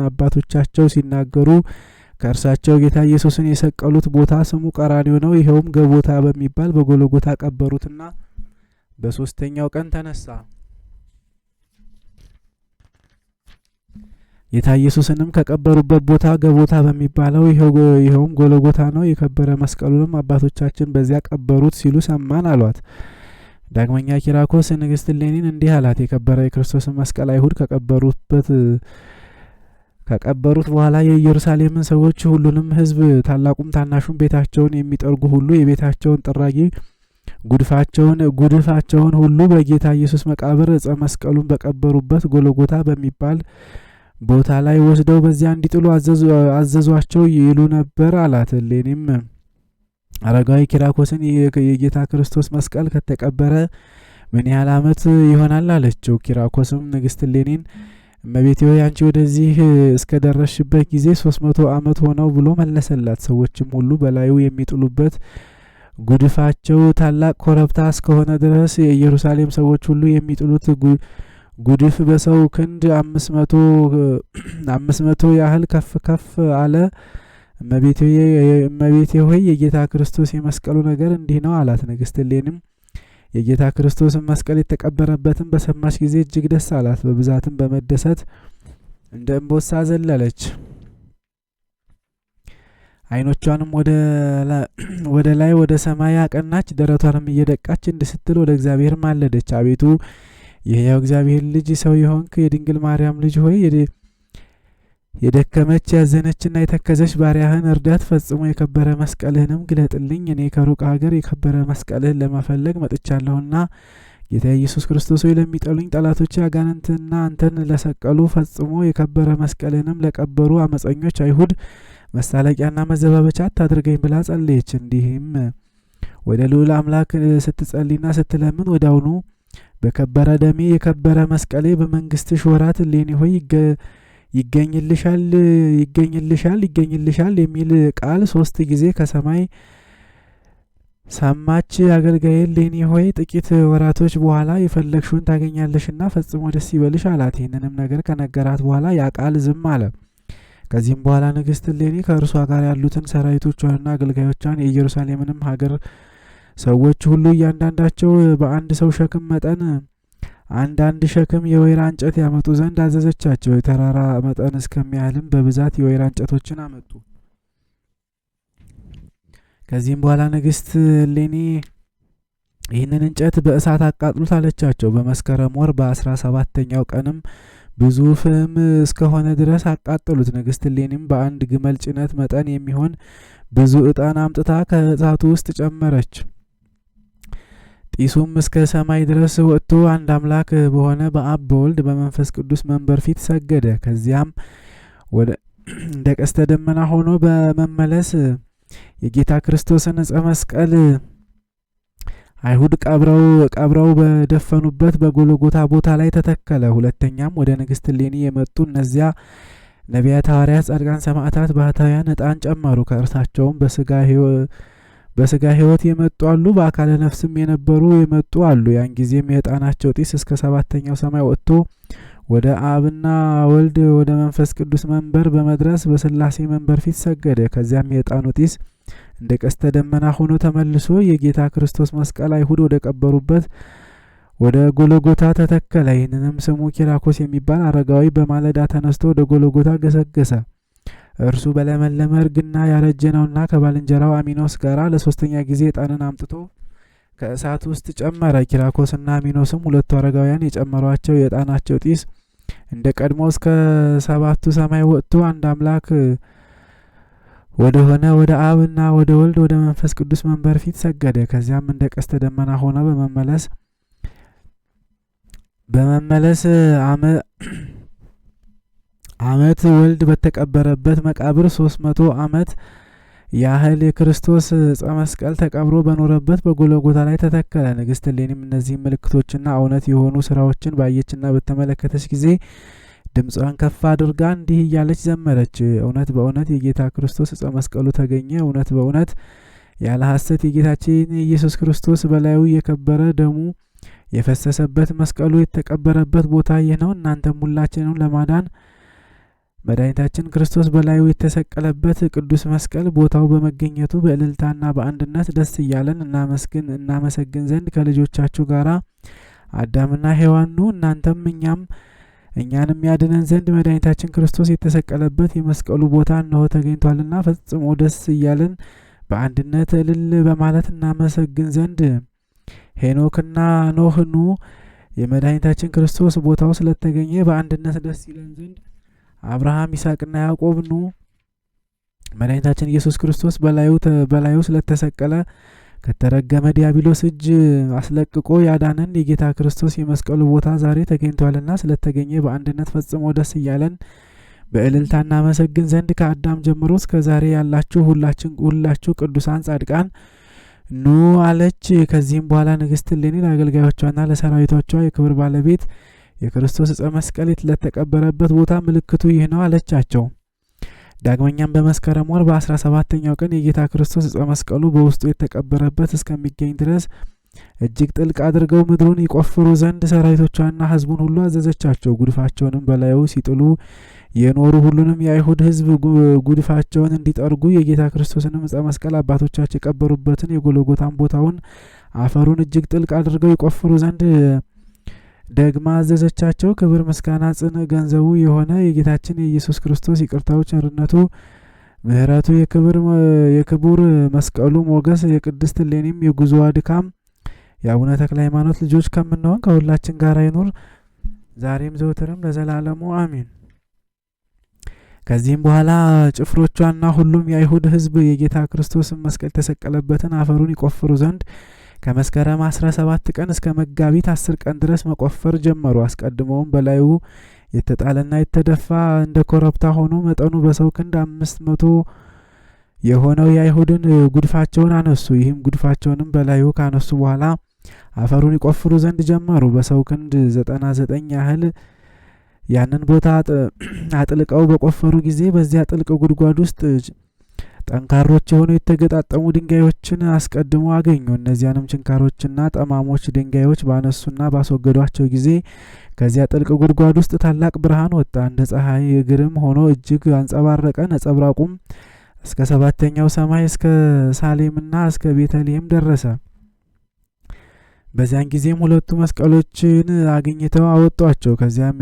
አባቶቻቸው ሲናገሩ ከእርሳቸው ጌታ ኢየሱስን የሰቀሉት ቦታ ስሙ ቀራንዮ ነው። ይኸውም ገቦታ በሚባል በጎልጎታ ቀበሩትና በ3ኛው ቀን ተነሳ። ጌታ ኢየሱስንም ከቀበሩበት ቦታ ገቦታ በሚባለው ይኸውም ጎልጎታ ነው፣ የከበረ መስቀሉንም አባቶቻችን በዚያ ቀበሩት ሲሉ ሰማን አሏት። ዳግመኛ ኪራኮስ ንግስት እሌኒን እንዲህ አላት። የከበረ የክርስቶስን መስቀል አይሁድ ከቀበሩት በኋላ የኢየሩሳሌምን ሰዎች ሁሉንም ሕዝብ ታላቁም ታናሹም ቤታቸውን የሚጠርጉ ሁሉ የቤታቸውን ጥራጊ ጉድፋቸውን ሁሉ በጌታ ኢየሱስ መቃብር ዕፀ መስቀሉን በቀበሩበት ጎልጎታ በሚባል ቦታ ላይ ወስደው በዚያ እንዲጥሉ አዘዟቸው ይሉ ነበር አላት። እሌኒም አረጋዊ ኪራኮስን የጌታ ክርስቶስ መስቀል ከተቀበረ ምን ያህል ዓመት ይሆናል አለችው። ኪራኮስም ንግስት እሌኒን እመቤቴ ሆይ አንቺ ወደዚህ እስከ ደረስሽበት ጊዜ 300 ዓመት ሆነው ብሎ መለሰላት። ሰዎችም ሁሉ በላዩ የሚጥሉበት ጉድፋቸው ታላቅ ኮረብታ እስከሆነ ድረስ የኢየሩሳሌም ሰዎች ሁሉ የሚጥሉት ጉድፍ በሰው ክንድ 500 ያህል ከፍ ከፍ አለ። እመቤቴ ሆይ የጌታ ክርስቶስ የመስቀሉ ነገር እንዲህ ነው አላት። ንግስት እሌኒም የጌታ ክርስቶስን መስቀል የተቀበረበትን በሰማች ጊዜ እጅግ ደስ አላት። በብዛትም በመደሰት እንደ እምቦሳ ዘለለች። ዓይኖቿንም ወደ ላይ ወደ ሰማይ አቀናች። ደረቷንም እየደቃች እንዲህ ስትል ወደ እግዚአብሔር ማለደች። አቤቱ የሕያው እግዚአብሔር ልጅ ሰው የሆንክ የድንግል ማርያም ልጅ ሆይ የደከመች ያዘነችና የተከዘች ባሪያህን እርዳት። ፈጽሞ የከበረ መስቀልህንም ግለጥልኝ። እኔ ከሩቅ ሀገር የከበረ መስቀልህን ለመፈለግ መጥቻለሁና ጌታ ኢየሱስ ክርስቶስ ሆይ ለሚጠሉኝ ጠላቶች አጋንንትና አንተን ለሰቀሉ ፈጽሞ የከበረ መስቀልህንም ለቀበሩ አመፀኞች አይሁድ መሳለቂያና መዘባበቻ አታድርገኝ ብላ ጸለየች። እንዲህም ወደ ልዑል አምላክ ስትጸልይና ስትለምን ወዳውኑ በከበረ ደሜ የከበረ መስቀሌ በመንግስትሽ ወራት እሌኒ ሆይ ይገኝልሻል የሚል ቃል 3 ጊዜ ከሰማይ ሰማች። አገልጋዬ እሌኒ ሆይ ጥቂት ወራቶች በኋላ የፈለግሽውን ታገኛለሽና ፈጽሞ ደስ ይበልሽ አላት። ይህንንም ነገር ከነገራት በኋላ ያ ቃል ዝም አለ። ከዚህም በኋላ ንግስት እሌኒ ከእርሷ ጋር ያሉትን ሰራዊቶቿንና አገልጋዮቿን የኢየሩሳሌምንም ሀገር ሰዎች ሁሉ እያንዳንዳቸው በአንድ ሰው ሸክም መጠን አንድ ሸክም የወይራ እንጨት ያመጡ ዘንድ አዘዘቻቸው። የተራራ መጠን እስከሚያህልም በብዛት የወይራ እንጨቶችን አመጡ። ከዚህም በኋላ ንግስት እሌኒ ይህንን እንጨት በእሳት አቃጥሉት አለቻቸው። በመስከረም ወር በ17ኛው ቀንም ብዙ ፍም እስከሆነ ድረስ አቃጠሉት። ንግስት እሌኒም በአንድ ግመል ጭነት መጠን የሚሆን ብዙ ዕጣን አምጥታ ከእሳቱ ውስጥ ጨመረች። ጢሱም እስከ ሰማይ ድረስ ወጥቶ አንድ አምላክ በሆነ በአብ በወልድ በመንፈስ ቅዱስ መንበር ፊት ሰገደ። ከዚያም እንደ ቀስተ ደመና ሆኖ በመመለስ የጌታ ክርስቶስን ዕፀ መስቀል አይሁድ ቀብረው በደፈኑበት በጎልጎታ ቦታ ላይ ተተከለ። ሁለተኛም ወደ ንግስት እሌኒ የመጡ እነዚያ ነቢያት፣ ሐዋርያት፣ ጻድቃን፣ ሰማዕታት፣ ባህታውያን ዕጣን ጨመሩ። ከእርሳቸውም በስጋ ሕይወት የመጡ አሉ፣ በአካለ ነፍስም የመጡ አሉ። ያን ጊዜም የዕጣናቸው ጢስ እስከ 7ኛው ሰማይ ወጥቶ ወደ አብና ወልድ ወደ መንፈስ ቅዱስ መንበር በመድረስ በሥላሴ መንበር ፊት ሰገደ። ከዚያም የዕጣኑ ጢስ እንደ ቀስተ ደመና ሆኖ ተመልሶ የጌታ ክርስቶስ መስቀል አይሁድ ወደ ቀበሩበት ወደ ጎልጎታ ተተከለ። ይህንንም ስሙ ኪራኮስ የሚባል አረጋዊ በማለዳ ተነስቶ ወደ ጎልጎታ ገሰገሰ። እርሱ በለመለመ እርግና ያረጀ ነውና ከባልንጀራው አሚኖስ ጋር ለ3ኛ ጊዜ ዕጣንን አምጥቶ ከእሳት ውስጥ ጨመረ። ኪራኮስና አሚኖስም ሁለቱ አረጋውያን የጨመሯቸው የዕጣናቸው ጢስ እንደ ቀድሞ እስከ 7ቱ ሰማይ ወጥቶ አንድ አምላክ ወደ ሆነ ወደ አብና ወደ ወልድ ወደ መንፈስ ቅዱስ መንበር ፊት ሰገደ። ከዚያም እንደ ቀስተ ደመና ሆነ በመመለስ ዓመት ወልድ በተቀበረበት መቃብር 300 ዓመት ያህል የክርስቶስ ዕፀ መስቀል ተቀብሮ በኖረበት በጎልጎታ ላይ ተተከለ። ንግስት እሌኒም እነዚህ ምልክቶችና እውነት የሆኑ ስራዎችን ባየችና በተመለከተች ጊዜ ድምጿን ከፍ አድርጋ እንዲህ እያለች ዘመረች። እውነት በእውነት የጌታ ክርስቶስ ዕፀ መስቀሉ ተገኘ። እውነት በእውነት ያለ ሐሰት የጌታችን የኢየሱስ ክርስቶስ በላዩ የከበረ ደሙ የፈሰሰበት መስቀሉ የተቀበረበት ቦታ ይህ ነው። እናንተም ሁላችንም ለማዳን መድኃኒታችን ክርስቶስ በላዩ የተሰቀለበት ቅዱስ መስቀል ቦታው በመገኘቱ በእልልታና በአንድነት ደስ እያለን እናመሰግን ዘንድ ከልጆቻችሁ ጋር አዳምና ሔዋን ኑ። እናንተም እኛም እኛንም ያድነን ዘንድ መድኃኒታችን ክርስቶስ የተሰቀለበት የመስቀሉ ቦታ እነሆ ተገኝቷልና ፈጽሞ ደስ እያለን በአንድነት እልል በማለት እናመሰግን ዘንድ ሄኖክና ኖህ ኑ የመድኃኒታችን ክርስቶስ ቦታው ስለተገኘ በአንድነት ደስ ይለን ዘንድ አብርሃም ይስሐቅና ያዕቆብ ኑ መድኃኒታችን ኢየሱስ ክርስቶስ በላዩ ስለተሰቀለ ከተረገመ ዲያብሎስ እጅ አስለቅቆ ያዳነን የጌታ ክርስቶስ የመስቀሉ ቦታ ዛሬ ተገኝቷልና ስለተገኘ በአንድነት ፈጽሞ ደስ እያለን በእልልታ እናመሰግን ዘንድ ከአዳም ጀምሮ እስከ ዛሬ ያላችሁ ሁላችሁ ቅዱሳን ጻድቃን ኑ አለች። ከዚህም በኋላ ንግሥት እሌኒ ለአገልጋዮቿና ለሰራዊቶቿ የክብር ባለቤት የክርስቶስ ዕፀ መስቀል ለተቀበረበት ቦታ ምልክቱ ይህ ነው አለቻቸው። ዳግመኛም በመስከረም ወር በ17ኛው ቀን የጌታ ክርስቶስ ዕፀ መስቀሉ በውስጡ የተቀበረበት እስከሚገኝ ድረስ እጅግ ጥልቅ አድርገው ምድሩን ይቆፍሩ ዘንድ ሰራዊቶቿና ሕዝቡን ሁሉ አዘዘቻቸው። ጉድፋቸውንም በላዩ ሲጥሉ የኖሩ ሁሉንም የአይሁድ ሕዝብ ጉድፋቸውን እንዲጠርጉ የጌታ ክርስቶስንም ዕፀ መስቀል አባቶቻቸው የቀበሩበትን የጎልጎታን ቦታውን አፈሩን እጅግ ጥልቅ አድርገው ይቆፍሩ ዘንድ ደግማ አዘዘቻቸው። ክብር ምስጋና ጽን ገንዘቡ የሆነ የጌታችን የኢየሱስ ክርስቶስ ይቅርታው ቸርነቱ ምሕረቱ የክቡር መስቀሉ ሞገስ የቅድስት እሌኒም የጉዞዋ ድካም የአቡነ ተክለ ሃይማኖት ልጆች ከምንሆን ከሁላችን ጋር ይኑር ዛሬም ዘወትርም ለዘላለሙ አሜን። ከዚህም በኋላ ጭፍሮቿና ሁሉም የአይሁድ ሕዝብ የጌታ ክርስቶስን መስቀል የተሰቀለበትን አፈሩን ይቆፍሩ ዘንድ ከመስከረም 17 ቀን እስከ መጋቢት 10 ቀን ድረስ መቆፈር ጀመሩ። አስቀድመውም በላዩ የተጣለና የተደፋ እንደ ኮረብታ ሆኖ መጠኑ በሰው ክንድ 500 የሆነው የአይሁድን ጉድፋቸውን አነሱ። ይህም ጉድፋቸውንም በላዩ ካነሱ በኋላ አፈሩን ይቆፍሩ ዘንድ ጀመሩ። በሰው ክንድ 99 ያህል ያንን ቦታ አጥልቀው በቆፈሩ ጊዜ በዚያ ጥልቅ ጉድጓድ ውስጥ ጠንካሮች የሆኑ የተገጣጠሙ ድንጋዮችን አስቀድሞ አገኙ። እነዚያንም ችንካሮችና ጠማሞች ድንጋዮች ባነሱና ባስወገዷቸው ጊዜ ከዚያ ጥልቅ ጉድጓድ ውስጥ ታላቅ ብርሃን ወጣ፣ እንደ ፀሐይ እግርም ሆኖ እጅግ አንጸባረቀ። ነጸብራቁም እስከ 7ኛው ሰማይ እስከ ሳሌምና እስከ ቤተልሔም ደረሰ። በዚያን ጊዜም ሁለቱ መስቀሎችን አግኝተው አወጧቸው። ከዚያም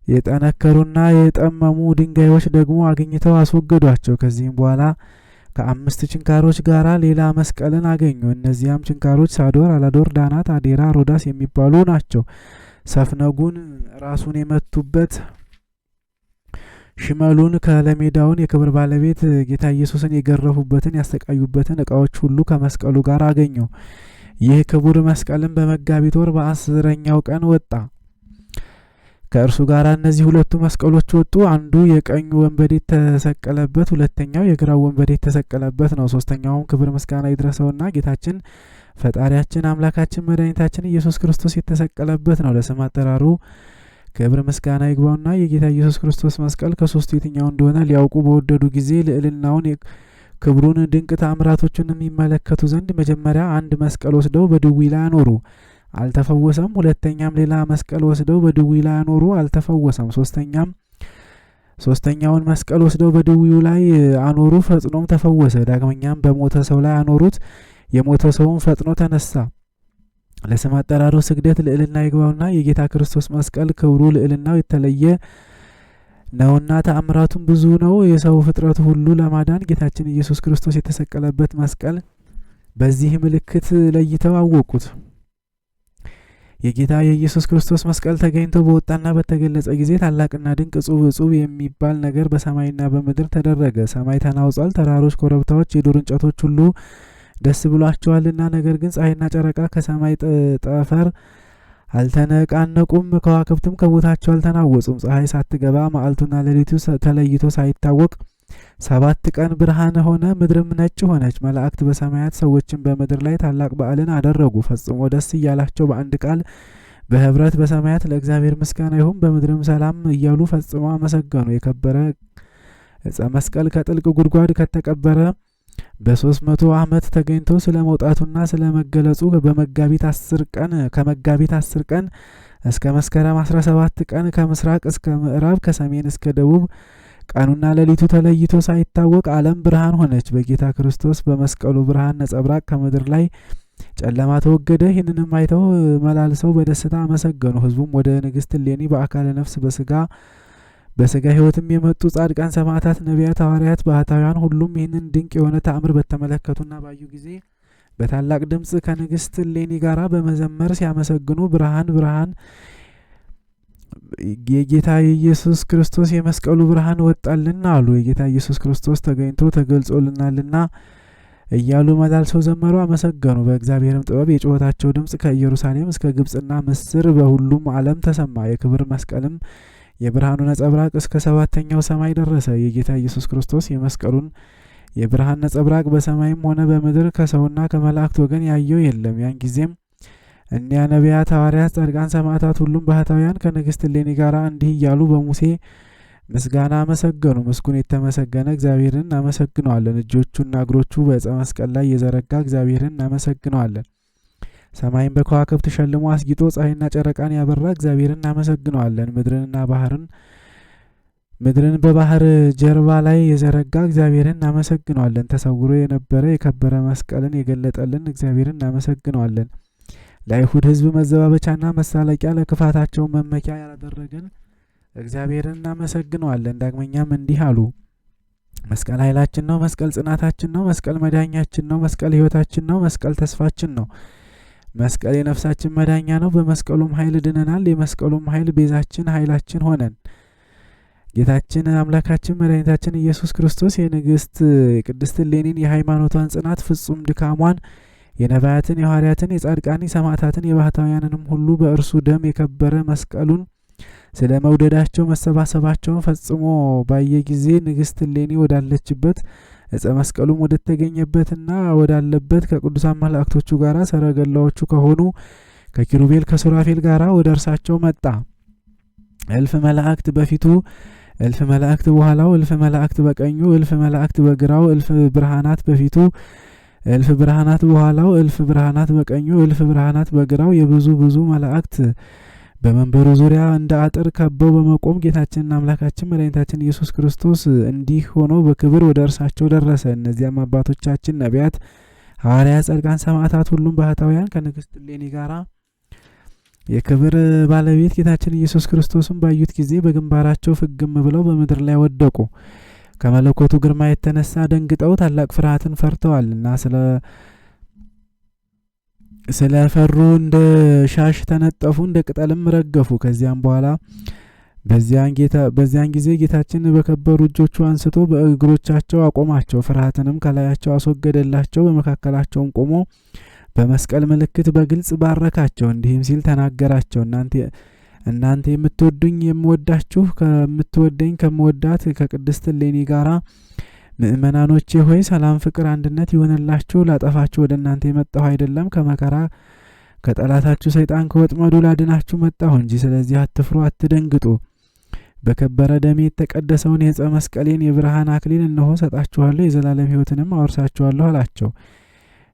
የጠነከሩና የጠመሙ ድንጋዮች ደግሞ አግኝተው አስወገዷቸው። ከዚህም በኋላ ከ5 ችንካሮች ጋራ ሌላ መስቀልን አገኙ። እነዚያም ችንካሮች ሳዶር፣ አላዶር፣ ዳናት፣ አዴራ፣ ሮዳስ የሚባሉ ናቸው። ሰፍነጉን ራሱን የመቱበት ሽመሉን ከለሜዳውን የክብር ባለቤት ጌታ ኢየሱስን የገረፉበትን ያሰቃዩበትን ዕቃዎች ሁሉ ከመስቀሉ ጋር አገኙ። ይህ ክቡር መስቀልን በመጋቢት ወር በ10ኛው ቀን ወጣ። ከእርሱ ጋር እነዚህ ሁለቱ መስቀሎች ወጡ። አንዱ የቀኙ ወንበዴ የተሰቀለበት፣ ሁለተኛው የግራው ወንበዴ የተሰቀለበት ነው። ሶስተኛውም ክብር ምስጋና ይድረሰውና ጌታችን ፈጣሪያችን አምላካችን መድኃኒታችን ኢየሱስ ክርስቶስ የተሰቀለበት ነው። ለስም አጠራሩ ክብር ምስጋና ይግባውና የጌታ ኢየሱስ ክርስቶስ መስቀል ከሶስቱ የትኛው እንደሆነ ሊያውቁ በወደዱ ጊዜ ልዕልናውን ክብሩን ድንቅ ተአምራቶችን የሚመለከቱ ዘንድ መጀመሪያ አንድ መስቀል ወስደው በድውይ ላይ አኖሩ፣ አልተፈወሰም። ሁለተኛም ሌላ መስቀል ወስደው በድውይ ላይ አኖሩ፣ አልተፈወሰም። ሶስተኛውን መስቀል ወስደው በድውዩ ላይ አኖሩ፣ ፈጥኖም ተፈወሰ። ዳግመኛም በሞተ ሰው ላይ አኖሩት፣ የሞተ ሰውም ፈጥኖ ተነሳ። ለስም አጠራሩ ስግደት ልዕልና ይግባውና የጌታ ክርስቶስ መስቀል ክብሩ ልዕልናው የተለየ ነውና ተአምራቱም ብዙ ነው። የሰው ፍጥረት ሁሉ ለማዳን ጌታችን ኢየሱስ ክርስቶስ የተሰቀለበት መስቀል በዚህ ምልክት ለይተው አወቁት። የጌታ የኢየሱስ ክርስቶስ መስቀል ተገኝቶ በወጣና በተገለጸ ጊዜ ታላቅና ድንቅ እጹብ የሚባል ነገር በሰማይና በምድር ተደረገ። ሰማይ ተናውጿል፣ ተራሮች፣ ኮረብታዎች፣ የዱር እንጨቶች ሁሉ ደስ ብሏቸዋልና። ነገር ግን ፀሐይና ጨረቃ ከሰማይ ጠፈር አልተነቃነቁም፣ ከዋክብትም ከቦታቸው አልተናወጹም። ፀሐይ ሳትገባ መዓልቱና ሌሊቱ ተለይቶ ሳይታወቅ 7 ቀን ብርሃን ሆነ፣ ምድርም ነጭ ሆነች። መላእክት በሰማያት ሰዎችን በምድር ላይ ታላቅ በዓልን አደረጉ። ፈጽሞ ደስ እያላቸው በአንድ ቃል በህብረት በሰማያት ለእግዚአብሔር ምስጋና ይሁን፣ በምድርም ሰላም እያሉ ፈጽሞ አመሰገኑ። የከበረ ዕፀ መስቀል ከጥልቅ ጉድጓድ ከተቀበረ በ300 ዓመት ተገኝቶ ስለ መውጣቱና ስለ መገለጹ ከመጋቢት 10 ቀን እስከ መስከረም 17 ቀን ከምስራቅ እስከ ምዕራብ ከሰሜን እስከ ደቡብ ቀኑና ሌሊቱ ተለይቶ ሳይታወቅ ዓለም ብርሃን ሆነች። በጌታ ክርስቶስ በመስቀሉ ብርሃን ነጸብራቅ ከምድር ላይ ጨለማ ተወገደ። ይህንንም አይተው መላልሰው በደስታ አመሰገኑ። ሕዝቡም ወደ ንግሥት እሌኒ በአካለ ነፍስ በስጋ ሕይወትም የመጡ ጻድቃን፣ ሰማዕታት፣ ነቢያት፣ ሐዋርያት፣ ባህታውያን ሁሉም ይህንን ድንቅ የሆነ ተአምር በተመለከቱና ባዩ ጊዜ በታላቅ ድምፅ ከንግሥት እሌኒ ጋራ በመዘመር ሲያመሰግኑ ብርሃን የጌታ የኢየሱስ ክርስቶስ የመስቀሉ ብርሃን ወጣልና አሉ። የጌታ ኢየሱስ ክርስቶስ ተገኝቶ ተገልጾልናልና እያሉ መላልሰው ዘመሩ፣ አመሰገኑ። በእግዚአብሔርም ጥበብ የጩኸታቸው ድምፅ ከኢየሩሳሌም እስከ ግብጽና ምስር በሁሉም ዓለም ተሰማ። የክብር መስቀልም የብርሃኑ ነጸብራቅ እስከ ሰባተኛው ሰማይ ደረሰ። የጌታ ኢየሱስ ክርስቶስ የመስቀሉን የብርሃን ነጸብራቅ በሰማይም ሆነ በምድር ከሰውና ከመላእክት ወገን ያየው የለም። ያን ጊዜም እኒያ ነቢያት፣ ሐዋርያት፣ ጻድቃን፣ ሰማዕታት ሁሉም ባህታውያን ከንግሥት እሌኒ ጋር እንዲህ እያሉ በሙሴ ምስጋና አመሰገኑ። ምስጉን የተመሰገነ እግዚአብሔርን እናመሰግነዋለን። እጆቹና እግሮቹ በዕፀ መስቀል ላይ የዘረጋ እግዚአብሔርን እናመሰግነዋለን። ሰማይን በከዋክብት ሸልሞ አስጊጦ ፀሐይና ጨረቃን ያበራ እግዚአብሔርን እናመሰግነዋለን። ምድርን በባህር ጀርባ ላይ የዘረጋ እግዚአብሔርን እናመሰግነዋለን። ተሰውሮ የነበረ የከበረ መስቀልን የገለጠልን እግዚአብሔርን እናመሰግነዋለን። ለአይሁድ ሕዝብ መዘባበቻና መሳለቂያ ለክፋታቸው መመኪያ ያላደረገን እግዚአብሔርን እናመሰግነዋለን። ዳግመኛም እንዲህ አሉ። መስቀል ኃይላችን ነው። መስቀል ጽናታችን ነው። መስቀል መዳኛችን ነው። መስቀል ሕይወታችን ነው። መስቀል ተስፋችን ነው። መስቀል የነፍሳችን መዳኛ ነው። በመስቀሉም ኃይል ድነናል። የመስቀሉም ኃይል ቤዛችን ኃይላችን ሆነን ጌታችን አምላካችን መድኃኒታችን ኢየሱስ ክርስቶስ የንግሥት የቅድስት እሌኒን የሃይማኖቷን ጽናት ፍጹም ድካሟን የነቢያትን፣ የሐዋርያትን፣ የጻድቃን፣ የሰማዕታትን፣ የባህታውያንንም ሁሉ በእርሱ ደም የከበረ መስቀሉን ስለ መውደዳቸው መሰባሰባቸውን ፈጽሞ ባየ ጊዜ ንግሥት እሌኒ ወዳለችበት ዕፀ መስቀሉም ወደ ተገኘበትና ወዳለበት ከቅዱሳን መላእክቶቹ ጋር ሰረገላዎቹ ከሆኑ ከኪሩቤል ከሱራፌል ጋር ወደ እርሳቸው መጣ። እልፍ መላእክት በፊቱ፣ እልፍ መላእክት በኋላው፣ እልፍ መላእክት በቀኙ፣ እልፍ መላእክት በግራው፣ እልፍ ብርሃናት በፊቱ፣ እልፍ ብርሃናት በኋላው፣ እልፍ ብርሃናት በቀኙ፣ እልፍ ብርሃናት በግራው የብዙ መላእክት በመንበሩ ዙሪያ እንደ አጥር ከበው በመቆም ጌታችንና አምላካችን መድኃኒታችን ኢየሱስ ክርስቶስ እንዲህ ሆኖ በክብር ወደ እርሳቸው ደረሰ። እነዚያም አባቶቻችን ነቢያት፣ ሐዋርያት፣ ጻድቃን፣ ሰማዕታት ሁሉም ባህታውያን ከንግሥት እሌኒ ጋራ የክብር ባለቤት ጌታችን ኢየሱስ ክርስቶስን ባዩት ጊዜ በግንባራቸው ፍግም ብለው በምድር ላይ ወደቁ። ከመለኮቱ ግርማ የተነሳ ደንግጠው ታላቅ ፍርሃትን ፈርተዋልና ስለ ፈሩ እንደ ሻሽ ተነጠፉ፣ እንደ ቅጠልም ረገፉ። ከዚያም በኋላ በዚያን ጊዜ ጌታችን በከበሩ እጆቹ አንስቶ በእግሮቻቸው አቆማቸው። ፍርሃትንም ከላያቸው አስወገደላቸው። በመካከላቸውም ቆሞ በመስቀል ምልክት በግልጽ ባረካቸው። እንዲህም ሲል ተናገራቸው። እናንተ የምትወዱኝ የምወዳችሁ ከምትወደኝ ከምወዳት ከቅድስት እሌኒ ጋራ ምእመናኖቼ ሆይ ሰላም፣ ፍቅር፣ አንድነት ይሆንላችሁ። ላጠፋችሁ ወደ እናንተ የመጣሁ አይደለም፣ ከመከራ ከጠላታችሁ ሰይጣን ከወጥመዱ ላድናችሁ መጣሁ እንጂ። ስለዚህ አትፍሩ፣ አትደንግጡ። በከበረ ደሜ የተቀደሰውን የዕፀ መስቀሌን የብርሃን አክሊል እነሆ ሰጣችኋለሁ፣ የዘላለም ሕይወትንም አወርሳችኋለሁ አላቸው።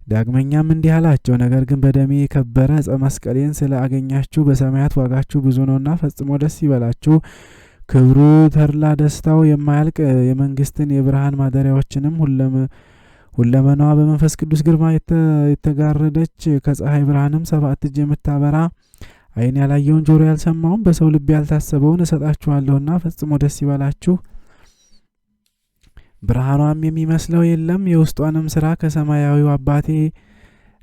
ዳግመኛም እንዲህ አላቸው፣ ነገር ግን በደሜ የከበረ ዕፀ መስቀሌን ስለ አገኛችሁ በሰማያት ዋጋችሁ ብዙ ነውና ፈጽሞ ደስ ይበላችሁ። ክብሩ ተድላ ደስታው የማያልቅ የመንግስትን የብርሃን ማደሪያዎችንም ሁለመናዋ በመንፈስ ቅዱስ ግርማ የተጋረደች ከፀሐይ ብርሃንም 7 እጅ የምታበራ ዓይን ያላየውን ጆሮ ያልሰማውን በሰው ልብ ያልታሰበውን እሰጣችኋለሁና ፈጽሞ ደስ ይበላችሁ። ብርሃኗም የሚመስለው የለም። የውስጧንም ስራ ከሰማያዊው አባቴ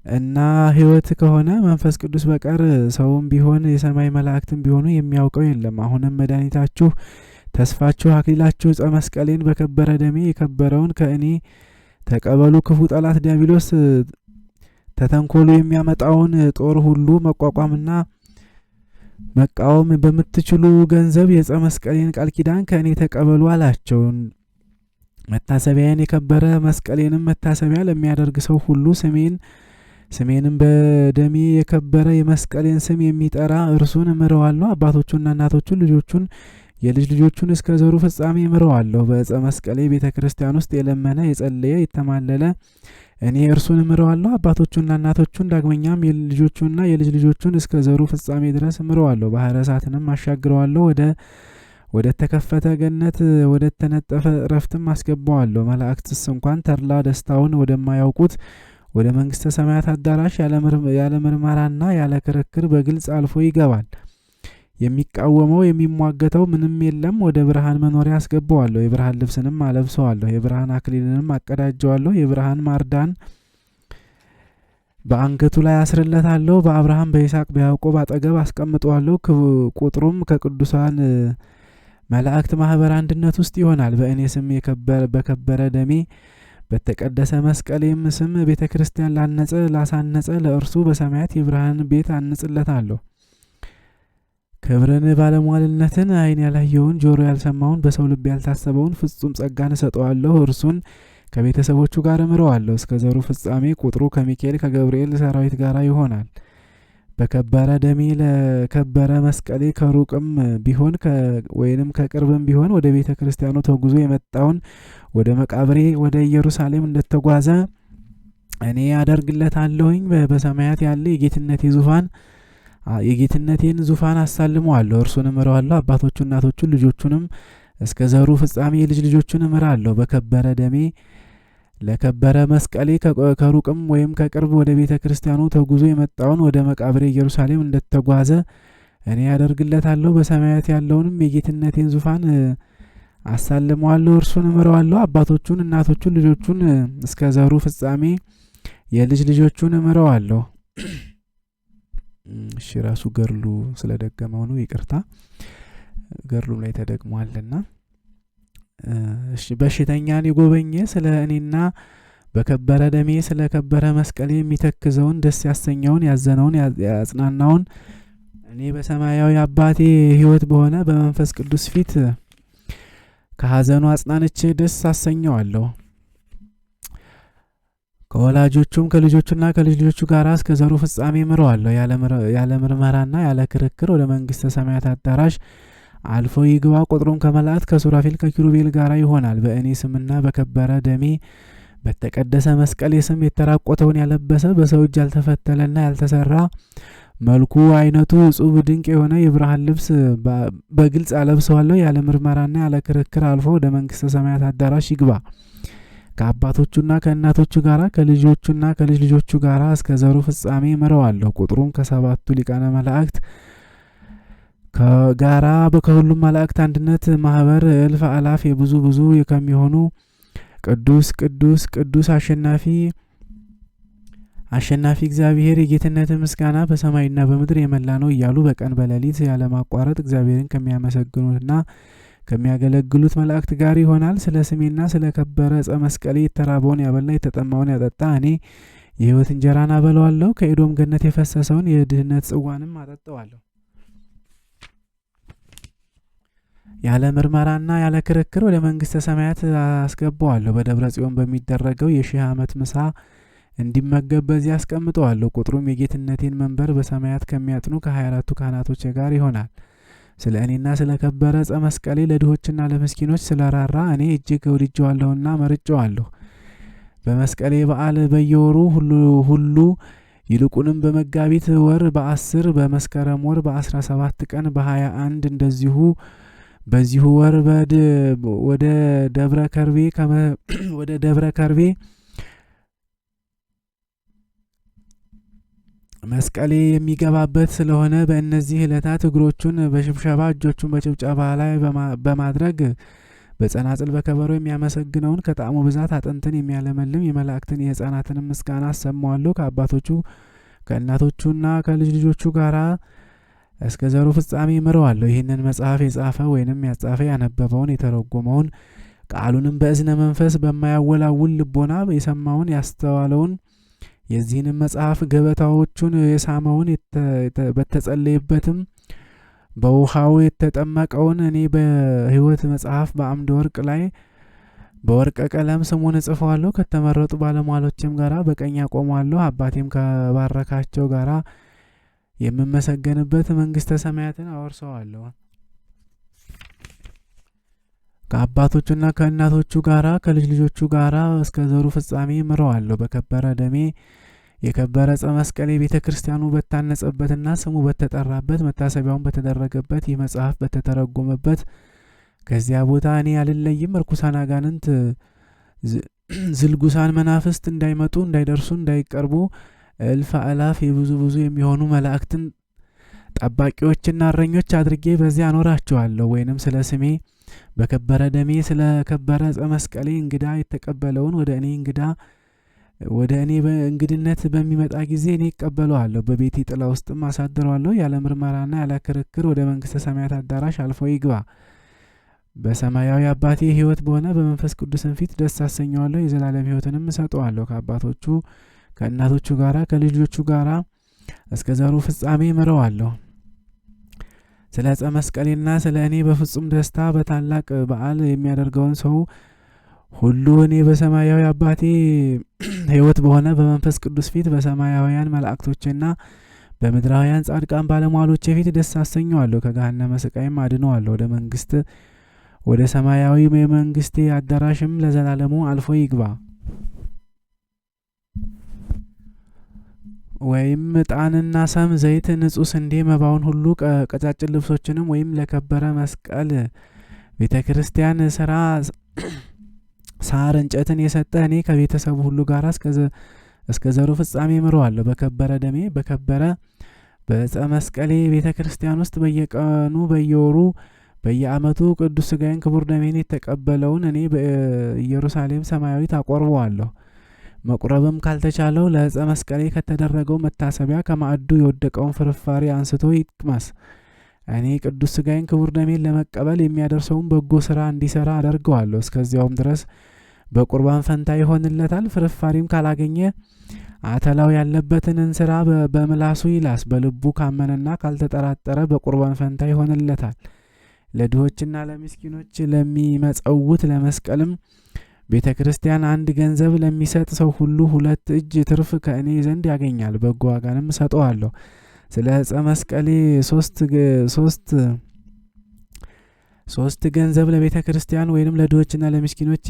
እና ሕይወት ከሆነ መንፈስ ቅዱስ በቀር ሰውም ቢሆን የሰማይ መላእክትም ቢሆኑ የሚያውቀው የለም። አሁንም መድኃኒታችሁ፣ ተስፋችሁ፣ አክሊላችሁ ዕፀ መስቀሌን በከበረ ደሜ የከበረውን ከእኔ ተቀበሉ። ክፉ ጠላት ዲያብሎስ ተተንኮሉ የሚያመጣውን ጦር ሁሉ መቋቋምና መቃወም በምትችሉ ገንዘብ የዕፀ መስቀሌን ቃል ኪዳን ከእኔ ተቀበሉ አላቸው። መታሰቢያን የከበረ መስቀሌንም መታሰቢያ ለሚያደርግ ሰው ሁሉ ስሜንም በደሜ የከበረ የመስቀሌን ስም የሚጠራ እርሱን እምረዋለሁ። አባቶቹና እናቶቹን ልጆቹን የልጅ ልጆቹን እስከ ዘሩ ፍጻሜ እምረዋለሁ። በዕፀ መስቀሌ ቤተ ክርስቲያን ውስጥ የለመነ የጸለየ የተማለለ እኔ እርሱን እምረዋለሁ። አባቶቹና እናቶቹን ዳግመኛም የልጆቹና የልጅ ልጆቹን እስከ ዘሩ ፍጻሜ ድረስ እምረዋለሁ። ባሕረ እሳትንም አሻግረዋለሁ። ወደ ተከፈተ ገነት ወደ ተነጠፈ እረፍትም አስገባዋለሁ። መላእክትስ እንኳን ተድላ ደስታውን ወደማያውቁት ወደ መንግስተ ሰማያት አዳራሽ ያለ ምርመራና ያለ ክርክር በግልጽ አልፎ ይገባል። የሚቃወመው የሚሟገተው ምንም የለም። ወደ ብርሃን መኖሪያ አስገባዋለሁ። የብርሃን ልብስንም አለብሰዋለሁ። የብርሃን አክሊልንም አቀዳጀዋለሁ። የብርሃን ማርዳን በአንገቱ ላይ አስርለታለሁ። በአብርሃም በይስሐቅ በያዕቆብ አጠገብ አስቀምጠዋለሁ። ቁጥሩም ከቅዱሳን መላእክት ማህበር አንድነት ውስጥ ይሆናል። በእኔ ስም በከበረ ደሜ በተቀደሰ መስቀሌም ስም ቤተ ክርስቲያን ላሳነጸ ለእርሱ በሰማያት የብርሃን ቤት አንጽለታለሁ። ክብርን፣ ባለሟልነትን፣ ዓይን ያላየውን ጆሮ ያልሰማውን በሰው ልብ ያልታሰበውን ፍጹም ጸጋን እሰጠዋለሁ። እርሱን ከቤተሰቦቹ ጋር እምረዋለሁ። እስከ ዘሩ ፍጻሜ ቁጥሩ ከሚካኤል ከገብርኤል ሰራዊት ጋር ይሆናል። በከበረ ደሜ ለከበረ መስቀሌ ከሩቅም ቢሆን ወይንም ከቅርብም ቢሆን ወደ ቤተ ክርስቲያኑ ተጉዞ የመጣውን ወደ መቃብሬ ወደ ኢየሩሳሌም እንደተጓዘ እኔ አደርግለታለሁኝ። በሰማያት ያለ የጌትነቴን ዙፋን አሳልመዋለሁ። እርሱን እምረዋለሁ። አባቶቹ እናቶቹን ልጆቹንም እስከ ዘሩ ፍጻሜ የልጅ ልጆቹን እምራለሁ። በከበረ ደሜ ለከበረ መስቀሌ ከሩቅም ወይም ከቅርብ ወደ ቤተ ክርስቲያኑ ተጉዞ የመጣውን ወደ መቃብሬ ኢየሩሳሌም እንደተጓዘ እኔ ያደርግለታለሁ። በሰማያት ያለውንም የጌትነቴን ዙፋን አሳልመዋለሁ። እርሱን እምረዋለሁ። አባቶቹን እናቶቹን ልጆቹን እስከ ዘሩ ፍጻሜ የልጅ ልጆቹን እምረዋለሁ። እሺ ራሱ ገርሉ ስለደገመው ነው፣ ይቅርታ። ገርሉም ላይ ተደግሟልና እሺ በሽተኛን የጎበኘ ስለ እኔና በከበረ ደሜ ስለ ከበረ መስቀሌ የሚተክዘውን ደስ ያሰኘውን ያዘነውን ያጽናናውን እኔ በሰማያዊ አባቴ ሕይወት በሆነ በመንፈስ ቅዱስ ፊት ከሐዘኑ አጽናንቼ ደስ አሰኘዋለሁ። ከወላጆቹም ከልጆቹና ከልጅ ልጆቹ ጋር እስከ ዘሩ ፍጻሜ እምረዋለሁ። ያለ ምርመራና ያለ ክርክር ወደ መንግስተ ሰማያት አዳራሽ አልፎ ይግባ። ቁጥሩም ከመላእክት ከሱራፌል ከኪሩቤል ጋር ይሆናል። በእኔ ስምና በከበረ ደሜ በተቀደሰ መስቀሌ ስም የተራቆተውን ያለበሰ በሰው እጅ ያልተፈተለና ያልተሰራ መልኩ አይነቱ እጹብ ድንቅ የሆነ የብርሃን ልብስ በግልጽ አለብሰዋለሁ። ያለ ምርመራና ያለ ክርክር አልፎ ወደ መንግስተ ሰማያት አዳራሽ ይግባ። ከአባቶቹና ከእናቶቹ ጋራ ከልጆቹና ከልጅ ልጆቹ ጋራ እስከ ዘሩ ፍጻሜ እምረዋለሁ። ቁጥሩም ከሰባቱ ሊቃነ መላእክት ከጋራ ከሁሉም መላእክት አንድነት ማህበር እልፍ አላፍ የብዙ ብዙ ከሚሆኑ ቅዱስ ቅዱስ ቅዱስ አሸናፊ እግዚአብሔር የጌትነት ምስጋና በሰማይና በምድር የመላ ነው እያሉ በቀን በሌሊት ያለማቋረጥ እግዚአብሔርን ከሚያመሰግኑትና ከሚያገለግሉት መላእክት ጋር ይሆናል። ስለ ስሜና ስለ ከበረ ዕፀ መስቀሌ የተራበውን ያበላ የተጠማውን ያጠጣ እኔ የሕይወት እንጀራን አበለዋለሁ። ከኤዶም ገነት የፈሰሰውን የድህነት ጽዋንም አጠጣዋለሁ። ያለ ምርመራና ያለ ክርክር ወደ መንግስተ ሰማያት አስገባዋለሁ። በደብረ ጽዮን በሚደረገው የሺህ ዓመት ምሳ እንዲመገብ በዚህ አስቀምጠዋለሁ። ቁጥሩም የጌትነቴን መንበር በሰማያት ከሚያጥኑ ከ24ቱ ካህናቶች ጋር ይሆናል። ስለ እኔና ስለ ከበረ ዕፀ መስቀሌ ለድሆችና ለምስኪኖች ስለ ራራ እኔ እጅግ ወድጀዋለሁና መርጨዋለሁ። በመስቀሌ በዓል በየወሩ ሁሉ ይልቁንም በመጋቢት ወር በ10 በመስከረም ወር በ17 ቀን በ21 እንደዚሁ በዚሁ ወር ወደ ደብረ ከርቤ መስቀሌ የሚገባበት ስለሆነ በእነዚህ ዕለታት እግሮቹን በሽብሸባ እጆቹን በጭብጨባ ላይ በማድረግ በጸናጽል በከበሮ የሚያመሰግነውን ከጣዕሙ ብዛት አጥንትን የሚያለመልም የመላእክትን የሕፃናትንም ምስጋና አሰማዋለሁ። ከአባቶቹ ከእናቶቹና ከልጅ ልጆቹ ጋር እስከ ዘሩ ፍጻሜ እምረዋለሁ። ይህንን መጽሐፍ የጻፈ ወይንም ያጻፈ ያነበበውን የተረጎመውን ቃሉንም በእዝነ መንፈስ በማያወላውል ልቦና የሰማውን ያስተዋለውን የዚህንም መጽሐፍ ገበታዎቹን የሳመውን በተጸለየበትም በውሃው የተጠመቀውን እኔ በሕይወት መጽሐፍ በአምደ ወርቅ ላይ በወርቀ ቀለም ስሙን እጽፈዋለሁ። ከተመረጡ ባለሟሎችም ጋራ በቀኝ አቆመዋለሁ። አባቴም ከባረካቸው ጋራ የምመሰገንበት መንግስተ ሰማያትን አወርሰዋለሁ። ከአባቶቹና ከእናቶቹ ጋራ ከልጅ ልጆቹ ጋራ እስከ ዘሩ ፍጻሜ እምረዋለሁ። በከበረ ደሜ የከበረ ዕፀ መስቀሌ ቤተ ክርስቲያኑ በታነጸበትና ስሙ በተጠራበት መታሰቢያውን በተደረገበት ይህ መጽሐፍ በተተረጎመበት ከዚያ ቦታ እኔ አልለይም። እርኩሳን አጋንንት ዝልጉሳን መናፍስት እንዳይመጡ እንዳይደርሱ እንዳይቀርቡ እልፍ አእላፍ የብዙ የሚሆኑ መላእክትን ጠባቂዎችና እረኞች አድርጌ በዚያ አኖራቸዋለሁ። ወይንም ስለ ስሜ በከበረ ደሜ ስለ ከበረ ዕፀ መስቀሌ እንግዳ የተቀበለውን ወደ እኔ በእንግድነት በሚመጣ ጊዜ እኔ እቀበለዋለሁ፣ በቤቴ ጥላ ውስጥም አሳድረዋለሁ። ያለ ምርመራና ያለ ክርክር ወደ መንግስተ ሰማያት አዳራሽ አልፎ ይግባ። በሰማያዊ አባቴ ሕይወት በሆነ በመንፈስ ቅዱስን ፊት ደስ አሰኘዋለሁ፣ የዘላለም ሕይወትንም እሰጠዋለሁ። ከአባቶቹ ከእናቶቹ ጋራ ከልጆቹ ጋራ እስከ ዘሩ ፍጻሜ እምረዋለሁ። ስለ ዕፀ መስቀሌና ስለ እኔ በፍጹም ደስታ በታላቅ በዓል የሚያደርገውን ሰው ሁሉ እኔ በሰማያዊ አባቴ ሕይወት በሆነ በመንፈስ ቅዱስ ፊት በሰማያውያን መላእክቶችና በምድራውያን ጻድቃን ባለሟሎቼ ፊት ደስ አሰኘዋለሁ። ከገሃነመ ስቃይም አድነዋለሁ። ወደ ሰማያዊ የመንግስቴ አዳራሽም ለዘላለሙ አልፎ ይግባ። ወይም ዕጣንና ሰም፣ ዘይት፣ ንጹሕ ስንዴ፣ መባውን ሁሉ ቀጫጭን ልብሶችንም ወይም ለከበረ መስቀል ቤተ ክርስቲያን ስራ ሳር እንጨትን የሰጠ እኔ ከቤተሰቡ ሁሉ ጋር እስከ ዘሩ ፍጻሜ እምረዋለሁ። በከበረ ደሜ በከበረ በዕፀ መስቀሌ ቤተ ክርስቲያን ውስጥ በየቀኑ በየወሩ በየዓመቱ ቅዱስ ሥጋዬን ክቡር ደሜን የተቀበለውን እኔ በኢየሩሳሌም ሰማያዊት አቆርበዋለሁ። መቁረብም ካልተቻለው ለዕፀ መስቀሌ ከተደረገው መታሰቢያ ከማዕዱ የወደቀውን ፍርፋሪ አንስቶ ይቅመስ። እኔ ቅዱስ ሥጋዬን ክቡር ደሜን ለመቀበል የሚያደርሰውን በጎ ስራ እንዲሰራ አደርገዋለሁ። እስከዚያውም ድረስ በቁርባን ፈንታ ይሆንለታል። ፍርፋሪም ካላገኘ አተላው ያለበትን እንስራ በምላሱ ይላስ። በልቡ ካመነና ካልተጠራጠረ በቁርባን ፈንታ ይሆንለታል። ለድሆችና ለምስኪኖች ለሚመጸውት ለመስቀልም ቤተ ክርስቲያን አንድ ገንዘብ ለሚሰጥ ሰው ሁሉ 2 እጅ ትርፍ ከእኔ ዘንድ ያገኛል። በጎ ዋጋንም እሰጠዋለሁ። ስለ ዕፀ መስቀሌ 3 ገንዘብ ለቤተ ክርስቲያን ወይንም ለድሆችና ለምስኪኖች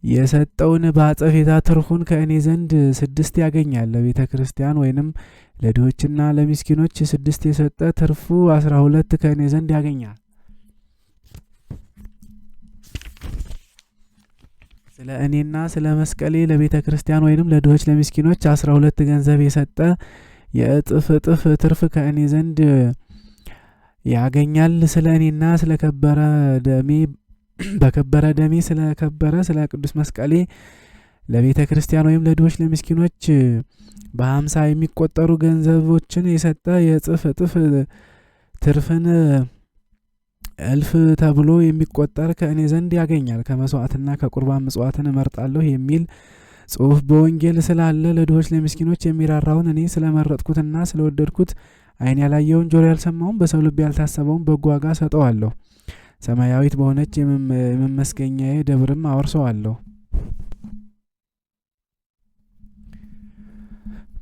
የሰጠውን በአጸፌታ ትርፉን ከእኔ ዘንድ 6 ያገኛል። ለቤተ ክርስቲያን ወይንም ለድሆችና ለምስኪኖች 6 የሰጠ ትርፉ 12 ከእኔ ዘንድ ያገኛል። ስለ እኔና ስለ መስቀሌ ለቤተ ክርስቲያን ወይንም ለድሆች ለምስኪኖች 12 ገንዘብ የሰጠ የእጥፍ ትርፍ ከእኔ ዘንድ ያገኛል። ስለ እኔና ስለ ከበረ ደሜ በከበረ ደሜ ስለ ቅዱስ መስቀሌ ለቤተ ክርስቲያን ወይም ለድሆች ለምስኪኖች በ50 የሚቆጠሩ ገንዘቦችን የሰጠ የእጥፍ ትርፍን እልፍ ተብሎ የሚቆጠር ከእኔ ዘንድ ያገኛል። ከመስዋዕትና ከቁርባን ምጽዋትን እመርጣለሁ የሚል ጽሑፍ በወንጌል ስላለ ለድሆች ለምስኪኖች የሚራራውን እኔ ስለመረጥኩትና ስለወደድኩት ዓይን ያላየውን ጆሮ ያልሰማውን በሰው ልብ ያልታሰበውን በጎ ዋጋ ሰጠዋለሁ። ሰማያዊት በሆነች የመመስገኛዬ ደብርም አወርሰዋለሁ።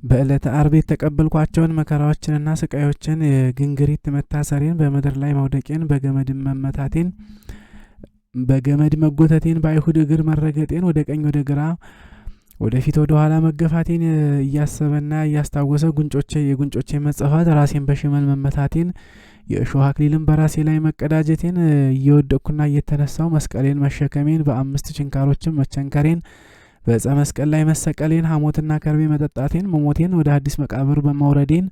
በዕለተ ዓርብ የተቀበልኳቸውን መከራዎችንና ስቃዮችን፣ ግንግሪት መታሰሬን፣ በምድር ላይ መውደቄን፣ በገመድ መጎተቴን፣ በአይሁድ እግር መረገጤን፣ ወደ ቀኝ ወደ ግራ ወደፊት ወደ ኋላ መገፋቴን እያሰበና እያስታወሰ የጉንጮቼ መጸፋት፣ ራሴን በሽመል መመታቴን፣ የእሾህ አክሊልን በራሴ ላይ መቀዳጀቴን፣ እየወደቅኩና እየተነሳው መስቀሌን መሸከሜን፣ በ5 ችንካሮችም መቸንከሬን፣ በዕፀ መስቀል ላይ መሰቀሌን፣ ሐሞትና ከርቤ መጠጣቴን፣ መሞቴን፣ ወደ አዲስ መቃብር በመውረዴን፣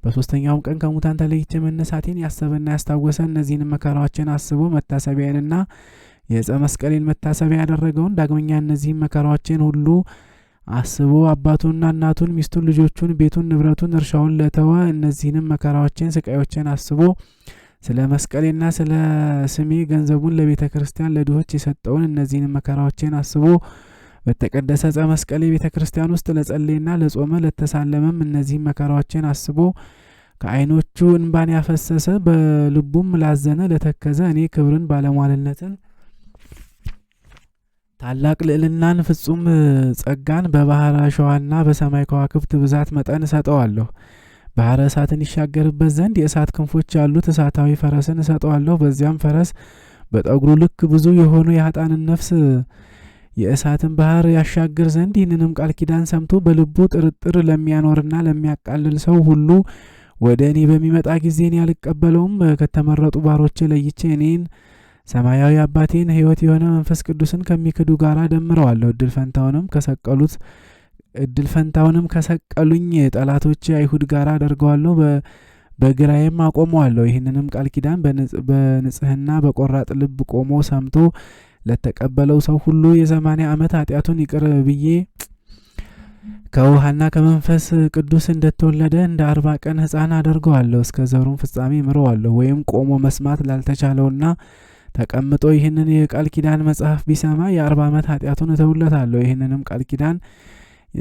በ3ኛውም ቀን ከሙታን ተለይቼ መነሳቴን ያሰበና ያስታወሰ እነዚህን መከራዎችን አስቦ መታሰቢያንና የዕፀ መስቀሌን መታሰቢያ ያደረገውን ዳግመኛ እነዚህን መከራዎችን ሁሉ አስቦ አባቱንና እናቱን፣ ሚስቱን፣ ልጆቹን፣ ቤቱን፣ ንብረቱን፣ እርሻውን ለተወ እነዚህንም መከራዎችን ስቃዮችን አስቦ ስለ መስቀሌና ስለ ስሜ ገንዘቡን ለቤተ ክርስቲያን ለድሆች የሰጠውን እነዚህንም መከራዎችን አስቦ በተቀደሰ ዕፀ መስቀሌ ቤተ ክርስቲያን ውስጥ ለጸለየና ለጾመ ለተሳለመም እነዚህም መከራዎችን አስቦ ከዓይኖቹ እንባን ያፈሰሰ በልቡም ላዘነ ለተከዘ እኔ ክብርን ባለሟልነትን ታላቅ ልዕልናን ፍጹም ጸጋን በባህረ አሸዋና በሰማይ ከዋክብት ብዛት መጠን እሰጠዋለሁ። ባህረ እሳትን ይሻገርበት ዘንድ የእሳት ክንፎች ያሉት እሳታዊ ፈረስን እሰጠዋለሁ። በዚያም ፈረስ በጠጉሩ ልክ ብዙ የሆኑ የኃጥአንን ነፍስ የእሳትን ባህር ያሻግር ዘንድ ይህንንም ቃል ኪዳን ሰምቶ በልቡ ጥርጥር ለሚያኖርና ለሚያቃልል ሰው ሁሉ ወደ እኔ በሚመጣ ጊዜ እኔ አልቀበለውም። ከተመረጡ ባሮቼ ለይቼ እኔን ሰማያዊ አባቴን ሕይወት የሆነ መንፈስ ቅዱስን ከሚክዱ ጋር ደምረዋለሁ። እድል ፈንታውንም ከሰቀሉኝ ጠላቶቼ አይሁድ ጋር አደርገዋለሁ፣ በግራዬም አቆመዋለሁ። ይህንንም ቃል ኪዳን በንጽህና በቆራጥ ልብ ቆሞ ሰምቶ ለተቀበለው ሰው ሁሉ የ80 ዓመት ኃጢአቱን ይቅር ብዬ ከውሃና ከመንፈስ ቅዱስ እንደተወለደ እንደ 40 ቀን ሕፃን አደርገዋለሁ። እስከ ዘሩም ፍጻሜ ምረዋለሁ። ወይም ቆሞ መስማት ላልተቻለውና ተቀምጦ ይህንን የቃል ኪዳን መጽሐፍ ቢሰማ የ40 ዓመት ኃጢአቱን እተውለታለሁ። ይህንንም ቃል ኪዳን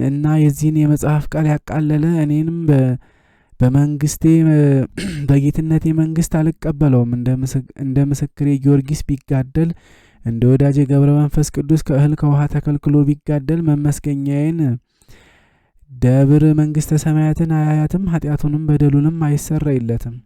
እና የዚህን የመጽሐፍ ቃል ያቃለለ እኔንም በመንግስቴ በጌትነቴ መንግስት አልቀበለውም። እንደ ምስክሬ ጊዮርጊስ ቢጋደል፣ እንደ ወዳጄ ገብረ መንፈስ ቅዱስ ከእህል ከውሃ ተከልክሎ ቢጋደል መመስገኛዬን ደብር መንግስተ ሰማያትን አያያትም፣ ኃጢአቱንም በደሉንም አይሰረይለትም።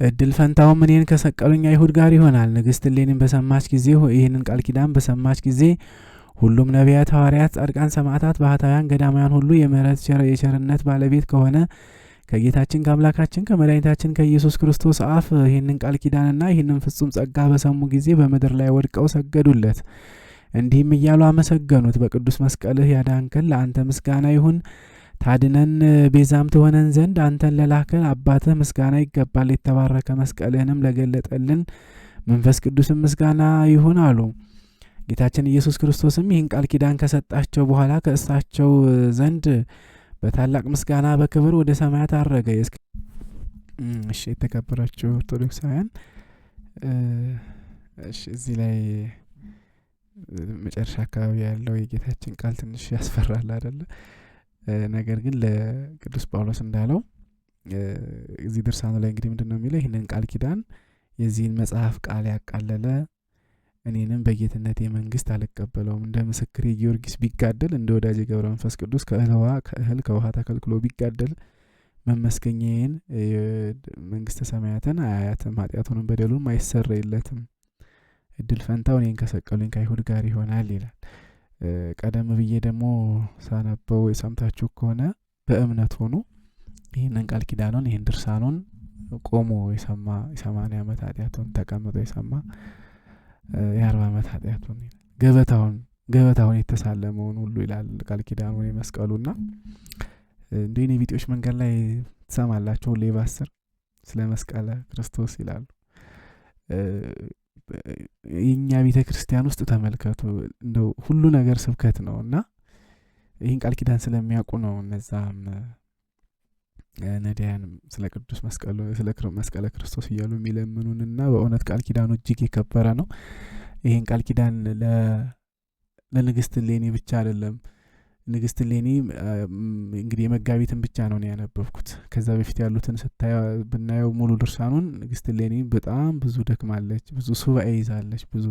እድል ፈንታውም እኔን ከሰቀሉኝ አይሁድ ጋር ይሆናል። ንግሥት እሌኒም በሰማች ጊዜ ይህንን ቃል ኪዳን በሰማች ጊዜ ሁሉም ነቢያት፣ ሐዋርያት፣ ጻድቃን፣ ሰማዕታት፣ ባህታውያን፣ ገዳማውያን ሁሉ የምሕረት የቸርነት ባለቤት ከሆነ ከጌታችን ከአምላካችን ከመድኃኒታችን ከኢየሱስ ክርስቶስ አፍ ይህንን ቃል ኪዳንና ይህንን ፍጹም ጸጋ በሰሙ ጊዜ በምድር ላይ ወድቀው ሰገዱለት። እንዲህም እያሉ አመሰገኑት። በቅዱስ መስቀልህ ያዳንከን ለአንተ ምስጋና ይሁን። ታድነን ቤዛም ትሆነን ዘንድ አንተን ለላከን አባትህ ምስጋና ይገባል። የተባረከ መስቀልህንም ለገለጠልን መንፈስ ቅዱስም ምስጋና ይሁን አሉ። ጌታችን ኢየሱስ ክርስቶስም ይህን ቃል ኪዳን ከሰጣቸው በኋላ ከእሳቸው ዘንድ በታላቅ ምስጋና በክብር ወደ ሰማያት አረገ። እሺ የተከበራችሁ ኦርቶዶክሳውያን፣ እዚህ ላይ መጨረሻ አካባቢ ያለው የጌታችን ቃል ትንሽ ያስፈራል አይደለ? ነገር ግን ለቅዱስ ጳውሎስ እንዳለው እዚህ ድርሳኑ ላይ እንግዲህ ምንድነው የሚለው? ይህንን ቃል ኪዳን የዚህን መጽሐፍ ቃል ያቃለለ እኔንም በጌትነቴ መንግስት አልቀበለውም። እንደ ምስክሬ ጊዮርጊስ ቢጋደል፣ እንደ ወዳጄ ገብረ መንፈስ ቅዱስ ከእህል ከውሃ ተከልክሎ ቢጋደል መመስገኛዬን መንግስተ ሰማያትን አያያትም፣ ኃጢአቱንም በደሉንም አይሰረይለትም። እድል ፈንታው እኔን ከሰቀሉኝ ከአይሁድ ጋር ይሆናል ይላል። ቀደም ብዬ ደግሞ ሳነበው የሰምታችሁ ከሆነ በእምነት ሆኖ ይህንን ቃል ኪዳኑን ይህን ድርሳኑን ቆሞ የሰማ የ80 ዓመት ኃጢአቱን ተቀምጦ የሰማ የ40 ዓመት ኃጢአቱን ገበታውን የተሳለመውን ሁሉ ይላል ቃል ኪዳኑን የመስቀሉና እንደ እኔ ቢጤዎች መንገድ ላይ ትሰማላችሁ ሁሌ በ10 ስለ መስቀለ ክርስቶስ ይላሉ። የኛ ቤተ ክርስቲያን ውስጥ ተመልከቱ፣ እንደው ሁሉ ነገር ስብከት ነው እና ይህን ቃል ኪዳን ስለሚያውቁ ነው እነዛም ነዳያን ስለ ቅዱስ መስቀለ ክርስቶስ እያሉ የሚለምኑንና በእውነት ቃል ኪዳኑ እጅግ የከበረ ነው። ይህን ቃል ኪዳን ለንግሥት እሌኒ ብቻ አይደለም። ንግሥት እሌኒ እንግዲህ የመጋቢትን ብቻ ነው ያነበብኩት። ከዛ በፊት ያሉትን ብናየው ሙሉ ድርሳኑን ንግሥት እሌኒ በጣም ብዙ ደክማለች፣ ብዙ ሱባኤ ይዛለች፣ ብዙ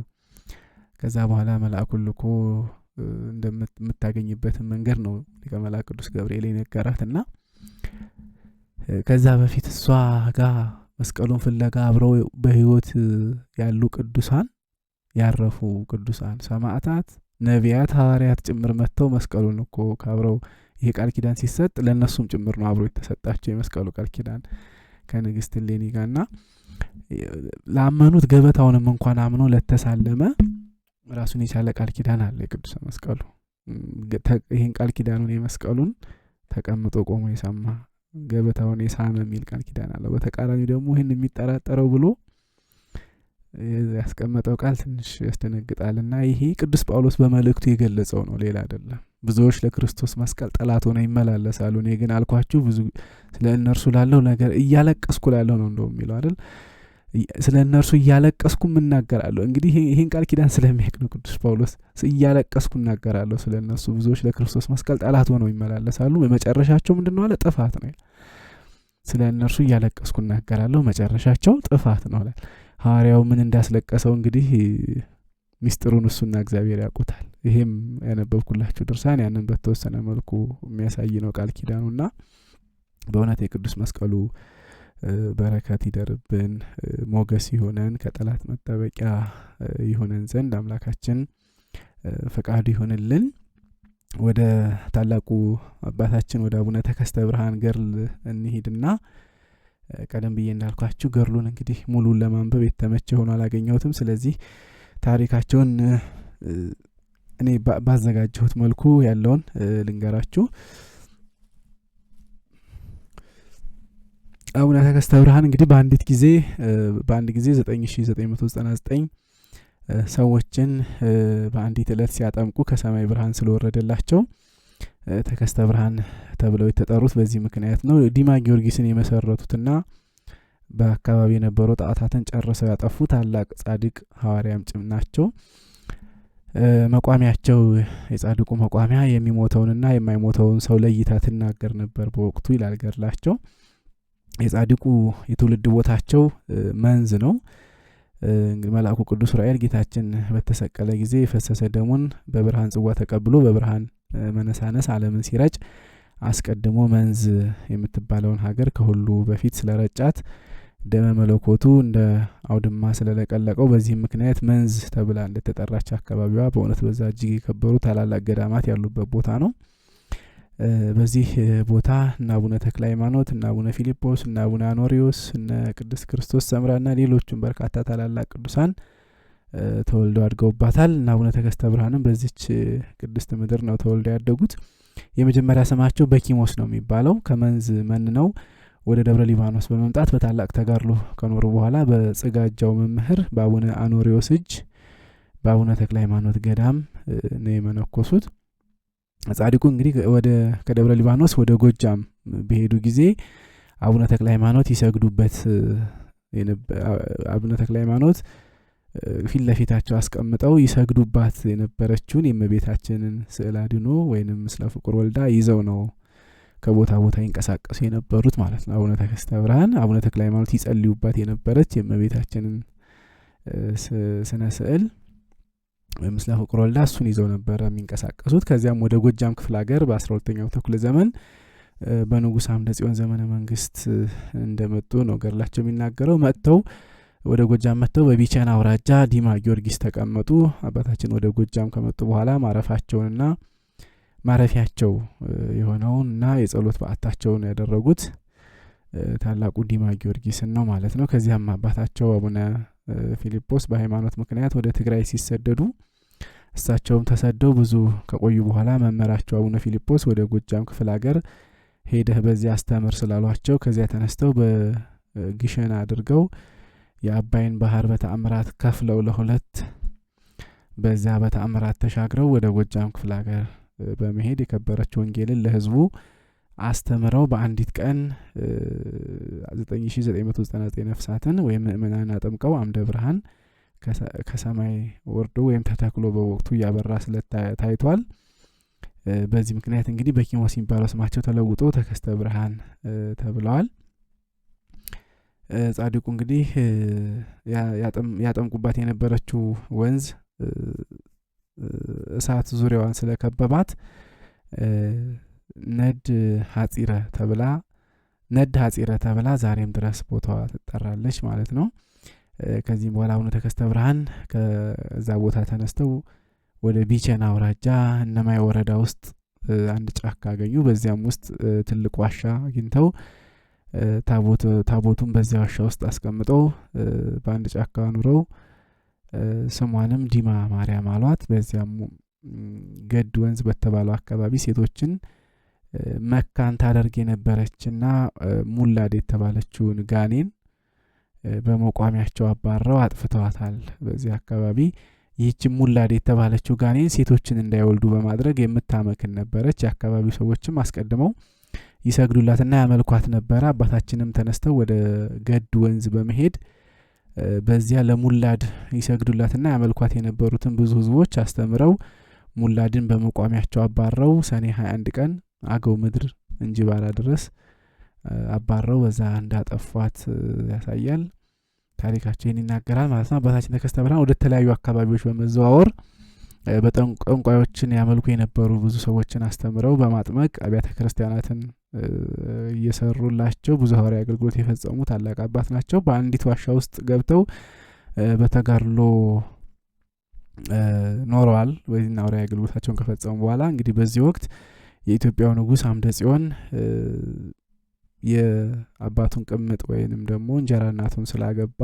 ከዛ በኋላ መልአኩን ልኮ እንደምታገኝበትን መንገድ ነው ሊቀ መላእክት ቅዱስ ገብርኤል የነገራትና ከዛ በፊት እሷ ጋር መስቀሉን ፍለጋ አብረው በህይወት ያሉ ቅዱሳን ያረፉ ቅዱሳን ሰማዕታት፣ ነቢያት፣ ሐዋርያት ጭምር መጥተው መስቀሉን እኮ ካብረው ይሄ ቃል ኪዳን ሲሰጥ ለነሱም ጭምር ነው አብሮ የተሰጣቸው የመስቀሉ ቃል ኪዳን ከንግሥት እሌኒ ጋርና ላመኑት ገበታውንም እንኳን አምኖ ለተሳለመ ራሱን የቻለ ቃል ኪዳን አለ የቅዱስ መስቀሉ። ይሄን ቃል ኪዳኑን የመስቀሉን ተቀምጦ ቆሞ የሰማ ገበታውን የሳመ የሚል ቃል ኪዳን አለ። በተቃራኒው ደግሞ ይህን የሚጠራጠረው ብሎ ያስቀመጠው ቃል ትንሽ ያስደነግጣልና ይሄ ቅዱስ ጳውሎስ በመልእክቱ የገለጸው ነው፣ ሌላ አይደለም። ብዙዎች ለክርስቶስ መስቀል ጠላት ሆነው ይመላለሳሉ፣ እኔ ግን አልኳችሁ ብዙ ስለ እነርሱ ላለው ነገር እያለቀስኩ ላለው ነው እንደው የሚለው አይደል? ስለ እነርሱ እያለቀስኩ እናገራለሁ። እንግዲህ ይሄን ቃል ኪዳን ስለሚያውቅ ነው ቅዱስ ጳውሎስ እያለቀስኩ እናገራለሁ ስለ እነሱ ብዙዎች ለክርስቶስ መስቀል ጠላት ሆነው ይመላለሳሉ፣ መጨረሻቸው ምንድነው አለ? ጥፋት ነው። ስለ እነርሱ እያለቀስኩ እናገራለሁ፣ መጨረሻቸው ጥፋት ነው አለ። ሐዋርያው ምን እንዳስለቀሰው እንግዲህ ሚስጥሩን እሱና እግዚአብሔር ያውቁታል። ይሄም ያነበብኩላችሁ ድርሳን ያንን በተወሰነ መልኩ የሚያሳይ ነው ቃል ኪዳኑና በእውነት የቅዱስ መስቀሉ በረከት ይደርብን፣ ሞገስ ይሆነን፣ ከጠላት መጠበቂያ ይሆነን ዘንድ አምላካችን ፈቃዱ ይሆንልን። ወደ ታላቁ አባታችን ወደ አቡነ ተከስተ ብርሃን ገርል እንሂድና ቀደም ብዬ እንዳልኳችሁ ገርሉን እንግዲህ ሙሉን ለማንበብ የተመቸ ሆኖ አላገኘሁትም። ስለዚህ ታሪካቸውን እኔ ባዘጋጀሁት መልኩ ያለውን ልንገራችሁ። አቡነ ተከስተ ብርሃን እንግዲህ በአንድ ጊዜ 9999 ሰዎችን በአንዲት ዕለት ሲያጠምቁ ከሰማይ ብርሃን ስለወረደላቸው ተከስተ ብርሃን ተብለው የተጠሩት በዚህ ምክንያት ነው። ዲማ ጊዮርጊስን የመሰረቱትና በአካባቢ የነበሩ ጣዖታትን ጨርሰው ያጠፉ ታላቅ ጻድቅ ሐዋርያም ጭም ናቸው። መቋሚያቸው የጻድቁ መቋሚያ የሚሞተውንና የማይሞተውን ሰው ለይታ ትናገር ነበር በወቅቱ ይላል ገድላቸው። የጻድቁ የትውልድ ቦታቸው መንዝ ነው። መልአኩ ቅዱስ ዑራኤል ጌታችን በተሰቀለ ጊዜ የፈሰሰ ደሙን በብርሃን ጽዋ ተቀብሎ በብርሃን መነሳነስ ዓለምን ሲረጭ አስቀድሞ መንዝ የምትባለውን ሀገር ከሁሉ በፊት ስለረጫት ደመ መለኮቱ እንደ አውድማ ስለለቀለቀው በዚህም ምክንያት መንዝ ተብላ እንደተጠራች አካባቢዋ በእውነት በዛ እጅግ የከበሩ ታላላቅ ገዳማት ያሉበት ቦታ ነው። በዚህ ቦታ እና አቡነ ተክለ ሃይማኖት እና አቡነ ፊልጶስ እና አቡነ አኖሪዮስ እና ቅዱስ ክርስቶስ ሰምራና ሌሎችም በርካታ ታላላቅ ቅዱሳን ተወልደው አድገውባታል። እና አቡነ ተከስተ ብርሃንም በዚች ቅድስት ምድር ነው ተወልደው ያደጉት። የመጀመሪያ ስማቸው በኪሞስ ነው የሚባለው። ከመንዝ መንነው ወደ ደብረ ሊባኖስ በመምጣት በታላቅ ተጋድሎ ከኖሩ በኋላ በጽጋጃው መምህር በአቡነ አኖሪዮስ እጅ በአቡነ ተክለ ሃይማኖት ገዳም ነው የመነኮሱት። ጻድቁ እንግዲህ ከደብረ ሊባኖስ ወደ ጎጃም በሄዱ ጊዜ አቡነ ተክለ ሃይማኖት ይሰግዱበት አቡነ ተክለ ሃይማኖት ፊት ለፊታቸው አስቀምጠው ይሰግዱባት የነበረችውን የእመቤታችንን ስዕል አድኖ ወይንም ምስለ ፍቁር ወልዳ ይዘው ነው ከቦታ ቦታ ይንቀሳቀሱ የነበሩት ማለት ነው። አቡነ ተከስተ ብርሃን አቡነ ተክለ ሃይማኖት ይጸልዩባት የነበረች የእመቤታችንን ስነ ስዕል ምስለ ፍቁር ወልዳ እሱን ይዘው ነበር የሚንቀሳቀሱት። ከዚያም ወደ ጎጃም ክፍለ ሀገር በ12ኛው ተኩለ ዘመን በንጉስ አምደ ጽዮን ዘመነ መንግስት እንደመጡ ነው ገድላቸው የሚናገረው። ወደ ጎጃም መጥተው በቢቸና አውራጃ ዲማ ጊዮርጊስ ተቀመጡ። አባታችን ወደ ጎጃም ከመጡ በኋላ ማረፋቸውንና ማረፊያቸው የሆነውንና የጸሎት በዓታቸውን ያደረጉት ታላቁ ዲማ ጊዮርጊስን ነው ማለት ነው። ከዚያም አባታቸው አቡነ ፊልጶስ በሃይማኖት ምክንያት ወደ ትግራይ ሲሰደዱ እሳቸውም ተሰደው ብዙ ከቆዩ በኋላ መመራቸው አቡነ ፊልጶስ ወደ ጎጃም ክፍለ ሀገር ሄደህ በዚያ አስተምር ስላሏቸው ከዚያ ተነስተው በግሸን አድርገው የአባይን ባህር በተአምራት ከፍለው ለሁለት በዚያ በተአምራት ተሻግረው ወደ ጎጃም ክፍለ ሀገር በመሄድ የከበረች ወንጌልን ለህዝቡ አስተምረው በአንዲት ቀን 9999 ነፍሳትን ወይም ምእመናን አጠምቀው አምደ ብርሃን ከሰማይ ወርዶ ወይም ተተክሎ በወቅቱ ያበራ ስለታይቷል። በዚህ ምክንያት እንግዲህ በኪሞስ የሚባለው ስማቸው ተለውጦ ተከስተ ብርሃን ተብለዋል። ጻድቁ እንግዲህ ያጠምቁባት የነበረችው ወንዝ እሳት ዙሪያዋን ስለከበባት ነድ ሀጺረ ተብላ ዛሬም ድረስ ቦታዋ ትጠራለች ማለት ነው። ከዚህም በኋላ አቡነ ተከስተ ብርሃን ከዛ ቦታ ተነስተው ወደ ቢቸና አውራጃ እነማይ ወረዳ ውስጥ አንድ ጫካ አገኙ። በዚያም ውስጥ ትልቅ ዋሻ አግኝተው ታቦቱን በዚያ ዋሻ ውስጥ አስቀምጠው በአንድ ጫካ ኑረው ስሟንም ዲማ ማርያም አሏት። በዚያም ገድ ወንዝ በተባለው አካባቢ ሴቶችን መካን ታደርግ የነበረችና ሙላድ የተባለችውን ጋኔን በመቋሚያቸው አባረው አጥፍተዋታል። በዚህ አካባቢ ይህች ሙላድ የተባለችው ጋኔን ሴቶችን እንዳይወልዱ በማድረግ የምታመክን ነበረች። የአካባቢው ሰዎችም አስቀድመው ይሰግዱላትና ያመልኳት ነበር። አባታችንም ተነስተው ወደ ገድ ወንዝ በመሄድ በዚያ ለሙላድ ይሰግዱላትና ያመልኳት የነበሩትን ብዙ ህዝቦች አስተምረው ሙላድን በመቋሚያቸው አባረው ሰኔ 21 ቀን አገው ምድር እንጂባራ ድረስ አባረው በዛ እንዳጠፏት ያሳያል። ታሪካቸውን ይናገራል ማለት ነው። አባታችን ተከስተ ብርሃን ወደ ተለያዩ አካባቢዎች በመዘዋወር በጠንቋዮችን ያመልኩ የነበሩ ብዙ ሰዎችን አስተምረው በማጥመቅ አብያተ ክርስቲያናትን እየሰሩላቸው ብዙ ሐዋርያዊ አገልግሎት የፈጸሙ ታላቅ አባት ናቸው። በአንዲት ዋሻ ውስጥ ገብተው በተጋድሎ ኖረዋል። ወይና ወራዊ አገልግሎታቸውን ከፈጸሙ በኋላ እንግዲህ በዚህ ወቅት የኢትዮጵያው ንጉስ አምደ ጽዮን የአባቱን ቅምጥ ወይንም ደግሞ እንጀራ እናቱን ስላገባ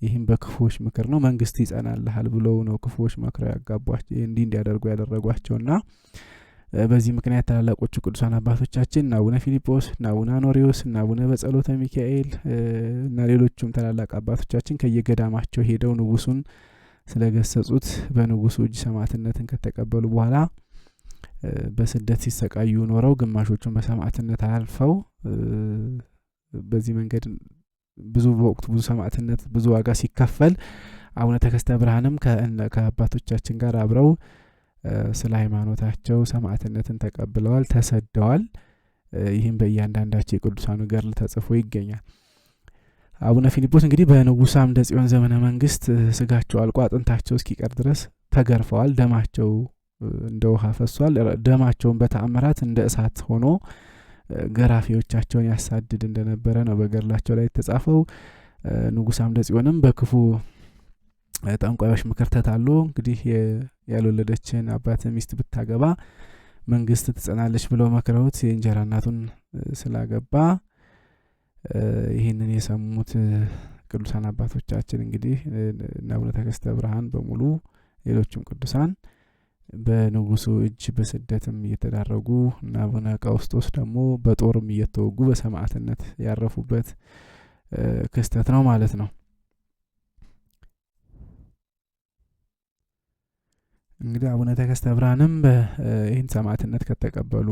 ይህም በክፉዎች ምክር ነው መንግስት ይጸናልሃል ብለው ነው ክፉዎች መክረው ያጋቧቸው እንዲያደርጉ ያደረጓቸውና በዚህ ምክንያት ታላላቆቹ ቅዱሳን አባቶቻችን አቡነ ፊልጶስ፣ አቡነ አኖሪዎስ፣ አቡነ በጸሎተ ሚካኤል እና ሌሎችም ታላላቅ አባቶቻችን ከየገዳማቸው ሄደው ንጉሱን ስለገሰጹት በንጉሱ እጅ ሰማዕትነትን ከተቀበሉ በኋላ በስደት ሲሰቃዩ ኖረው ግማሾቹን በሰማዕትነት አልፈው በዚህ መንገድ ብዙ በወቅቱ ብዙ ሰማዕትነት ብዙ ዋጋ ሲከፈል አቡነ ተከስተ ብርሃንም ከአባቶቻችን ጋር አብረው ስለ ሃይማኖታቸው ሰማዕትነትን ተቀብለዋል፣ ተሰደዋል። ይህም በእያንዳንዳቸው የቅዱሳኑ ገድል ተጽፎ ይገኛል። አቡነ ፊልጶስ እንግዲህ በንጉሥ አምደ ጽዮን ዘመነ መንግስት ስጋቸው አልቆ አጥንታቸው እስኪቀር ድረስ ተገርፈዋል። ደማቸው እንደ ውሃ ፈሷል። ደማቸውን በተአምራት እንደ እሳት ሆኖ ገራፊዎቻቸውን ያሳድድ እንደነበረ ነው በገድላቸው ላይ የተጻፈው። ንጉሥ አምደ ጽዮንም በክፉ ጠንቋዮች ምክር ተታሎ እንግዲህ ያልወለደችን አባት ሚስት ብታገባ መንግስት ትጸናለች ብለው መክረውት የእንጀራ እናቱን ስላገባ ይህንን የሰሙት ቅዱሳን አባቶቻችን እንግዲህ አቡነ ተከስተ ብርሃን በሙሉ ሌሎችም ቅዱሳን በንጉሱ እጅ በስደትም እየተዳረጉ እና አቡነ ቀውስጦስ ደግሞ በጦርም እየተወጉ በሰማዕትነት ያረፉበት ክስተት ነው ማለት ነው። እንግዲህ አቡነ ተከስተ ብርሃንም ይህን ሰማዕትነት ከተቀበሉ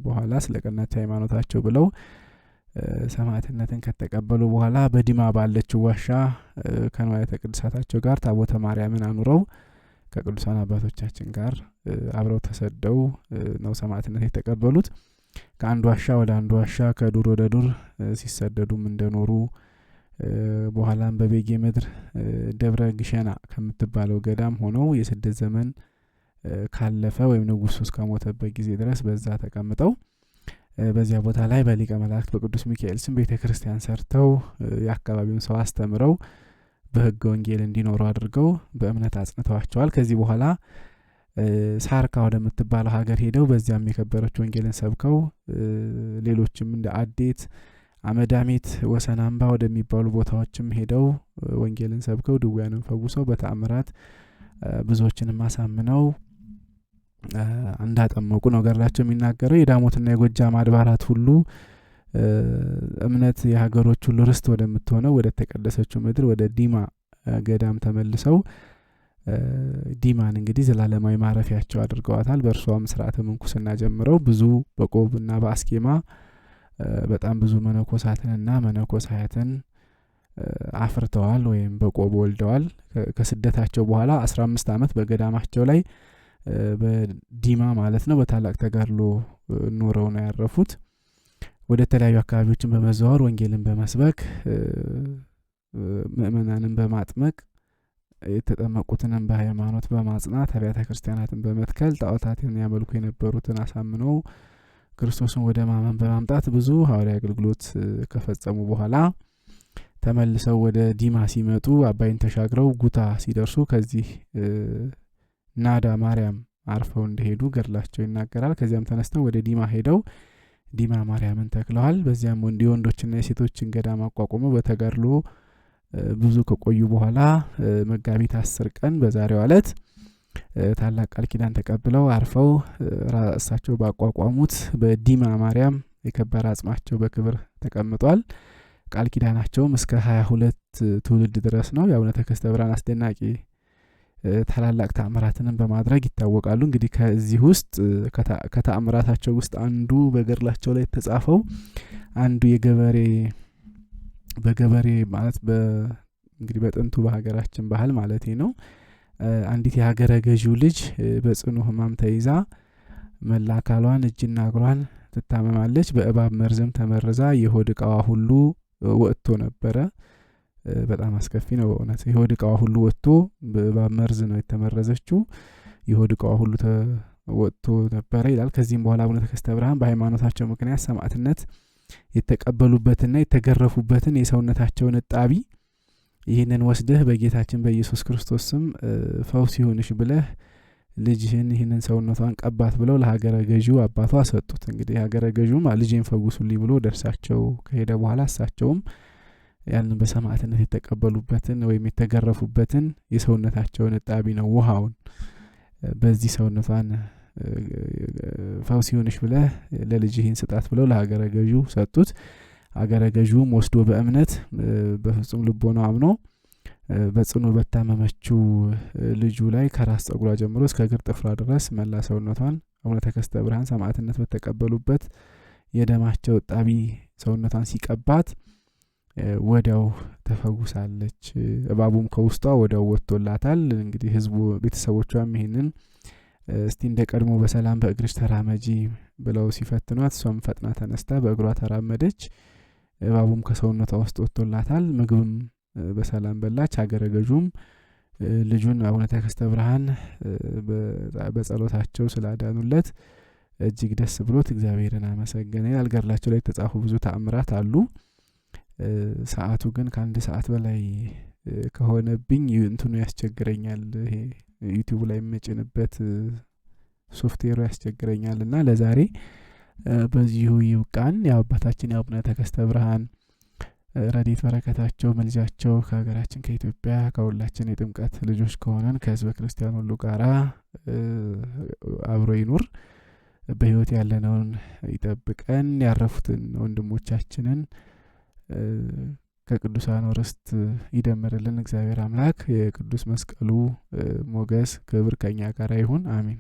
በኋላ ስለ ቀናች ሃይማኖታቸው ብለው ሰማዕትነትን ከተቀበሉ በኋላ በዲማ ባለችው ዋሻ ከንዋያተ ቅድሳታቸው ጋር ታቦተ ማርያምን አኑረው ከቅዱሳን አባቶቻችን ጋር አብረው ተሰደው ነው ሰማዕትነት የተቀበሉት። ከአንድ ዋሻ ወደ አንድ ዋሻ ከዱር ወደ ዱር ሲሰደዱም እንደኖሩ በኋላም በቤጌ ምድር ደብረ ግሸና ከምትባለው ገዳም ሆነው የስደት ዘመን ካለፈ ወይም ንጉሱ እስከሞተበት ጊዜ ድረስ በዛ ተቀምጠው በዚያ ቦታ ላይ በሊቀ መላእክት በቅዱስ ሚካኤል ስም ቤተክርስቲያን ሰርተው የአካባቢውን ሰው አስተምረው በሕገ ወንጌል እንዲኖሩ አድርገው በእምነት አጽንተዋቸዋል። ከዚህ በኋላ ሳርካ ወደምትባለው ሀገር ሄደው በዚያም የከበረች ወንጌልን ሰብከው ሌሎችም እንደ አዴት፣ አመዳሜት፣ ወሰናምባ ወደሚባሉ ቦታዎችም ሄደው ወንጌልን ሰብከው ድውያንን ፈውሰው በተአምራት ብዙዎችንም አሳምነው እንዳጠመቁ ነው ገድላቸው የሚናገረው። የዳሞትና የጎጃም አድባራት ሁሉ እምነት የሀገሮች ሁሉ ርስት ወደምትሆነው ወደ ተቀደሰችው ምድር ወደ ዲማ ገዳም ተመልሰው ዲማን እንግዲህ ዘላለማዊ ማረፊያቸው አድርገዋታል። በእርሷም ስርዓተ ምንኩስና ጀምረው ብዙ በቆብና በአስኬማ በጣም ብዙ መነኮሳትንና መነኮሳያትን አፍርተዋል ወይም በቆብ ወልደዋል። ከስደታቸው በኋላ 15 ዓመት በገዳማቸው ላይ በዲማ ማለት ነው በታላቅ ተጋድሎ ኖረው ነው ያረፉት። ወደ ተለያዩ አካባቢዎችን በመዘዋወር ወንጌልን በመስበክ ምእመናንን በማጥመቅ የተጠመቁትንም በሃይማኖት በማጽናት አብያተ ክርስቲያናትን በመትከል ጣዖታትን ያመልኩ የነበሩትን አሳምነው ክርስቶስን ወደ ማመን በማምጣት ብዙ ሐዋርያዊ አገልግሎት ከፈጸሙ በኋላ ተመልሰው ወደ ዲማ ሲመጡ አባይን ተሻግረው ጉታ ሲደርሱ ከዚህ ናዳ ማርያም አርፈው እንደሄዱ ገድላቸው ይናገራል። ከዚያም ተነስተው ወደ ዲማ ሄደው ዲማ ማርያምን ተክለዋል። በዚያም ወንዶችና የሴቶችን ገዳም አቋቁመው በተጋድሎ ብዙ ከቆዩ በኋላ መጋቢት 10 ቀን በዛሬው ዕለት ታላቅ ቃል ኪዳን ተቀብለው አርፈው ራሳቸው ባቋቋሙት በዲማ ማርያም የከበረ አጽማቸው በክብር ተቀምጧል። ቃል ኪዳናቸውም እስከ 22 ትውልድ ድረስ ነው። የአቡነ ተከስተ ብርሃን አስደናቂ ታላላቅ ተአምራትንም በማድረግ ይታወቃሉ። እንግዲህ ከዚህ ውስጥ ከተአምራታቸው ውስጥ አንዱ በገድላቸው ላይ የተጻፈው አንዱ በገበሬ ማለት እንግዲህ በጥንቱ በሀገራችን ባህል ማለት ነው አንዲት የሀገረ ገዢው ልጅ በጽኑ ሕማም ተይዛ መላ አካሏን እጅና እግሯን ትታመማለች። በእባብ መርዝም ተመርዛ የሆድ ዕቃዋ ሁሉ ወጥቶ ነበረ። በጣም አስከፊ ነው በእውነት። የሆድ ዕቃዋ ሁሉ ወጥቶ በእባብ መርዝ ነው የተመረዘችው። የሆድ ዕቃዋ ሁሉ ወጥቶ ነበረ ይላል። ከዚህም በኋላ አቡነ ተከስተ ብርሃን በሃይማኖታቸው ምክንያት ሰማዕትነት የተቀበሉበትና የተገረፉበትን የሰውነታቸውን እጣቢ ይህንን ወስደህ በጌታችን በኢየሱስ ክርስቶስ ስም ፈውስ ይሁንሽ ብለህ ልጅህን ይህንን ሰውነቷን ቀባት ብለው ለሀገረ ገዢው አባቷ ሰጡት። እንግዲህ ሀገረ ገዢውም ልጄን ፈውሱልኝ ብሎ ደርሳቸው ከሄደ በኋላ እሳቸውም ያንን በሰማዕትነት የተቀበሉበትን ወይም የተገረፉበትን የሰውነታቸውን እጣቢ ነው ውሃውን በዚህ ሰውነቷን ፈውስ ይሁንሽ ብለህ ለልጅህን ስጣት ብለው ለሀገረ ገዢው ሰጡት። ሀገረ ገዢውም ወስዶ በእምነት በፍጹም ልቦናው አምኖ በጽኑ በታመመችው ልጁ ላይ ከራስ ጸጉሯ ጀምሮ እስከ እግር ጥፍሯ ድረስ መላ ሰውነቷን አቡነ ተከስተ ብርሃን ሰማዕትነት በተቀበሉበት የደማቸው እጣቢ ሰውነቷን ሲቀባት ወዲያው ተፈውሳለች። እባቡም ከውስጧ ወዲያው ወጥቶላታል። እንግዲህ ህዝቡ ቤተሰቦቿም ይሄንን እስቲ እንደ ቀድሞ በሰላም በእግርሽ ተራመጂ ብለው ሲፈትኗት እሷም ፈጥና ተነስታ በእግሯ ተራመደች። እባቡም ከሰውነቷ ውስጥ ወጥቶላታል። ምግብም በሰላም በላች። ሀገረ ገዡም ልጁን አቡነ ተከስተ ብርሃን በጸሎታቸው ስላዳኑለት እጅግ ደስ ብሎት እግዚአብሔርን አመሰገነ። ያልገድላቸው ላይ የተጻፉ ብዙ ተአምራት አሉ። ሰዓቱ ግን ከአንድ ሰዓት በላይ ከሆነብኝ እንትኑ ያስቸግረኛል። ይሄ ዩቲዩብ ላይ የምጭንበት ሶፍትዌሩ ያስቸግረኛልና ለዛሬ በዚሁ ይብቃን። የአባታችን የአቡነ ተከስተ ብርሃን ረድኤት በረከታቸው መልጃቸው ከሀገራችን ከኢትዮጵያ ከሁላችን የጥምቀት ልጆች ከሆነን ከህዝበ ክርስቲያን ሁሉ ጋራ አብሮ ይኑር። በህይወት ያለነውን ይጠብቀን። ያረፉትን ወንድሞቻችንን ከቅዱሳን ርስት ይደምርልን እግዚአብሔር አምላክ። የቅዱስ መስቀሉ ሞገስ ክብር ከኛ ጋር ይሁን። አሜን።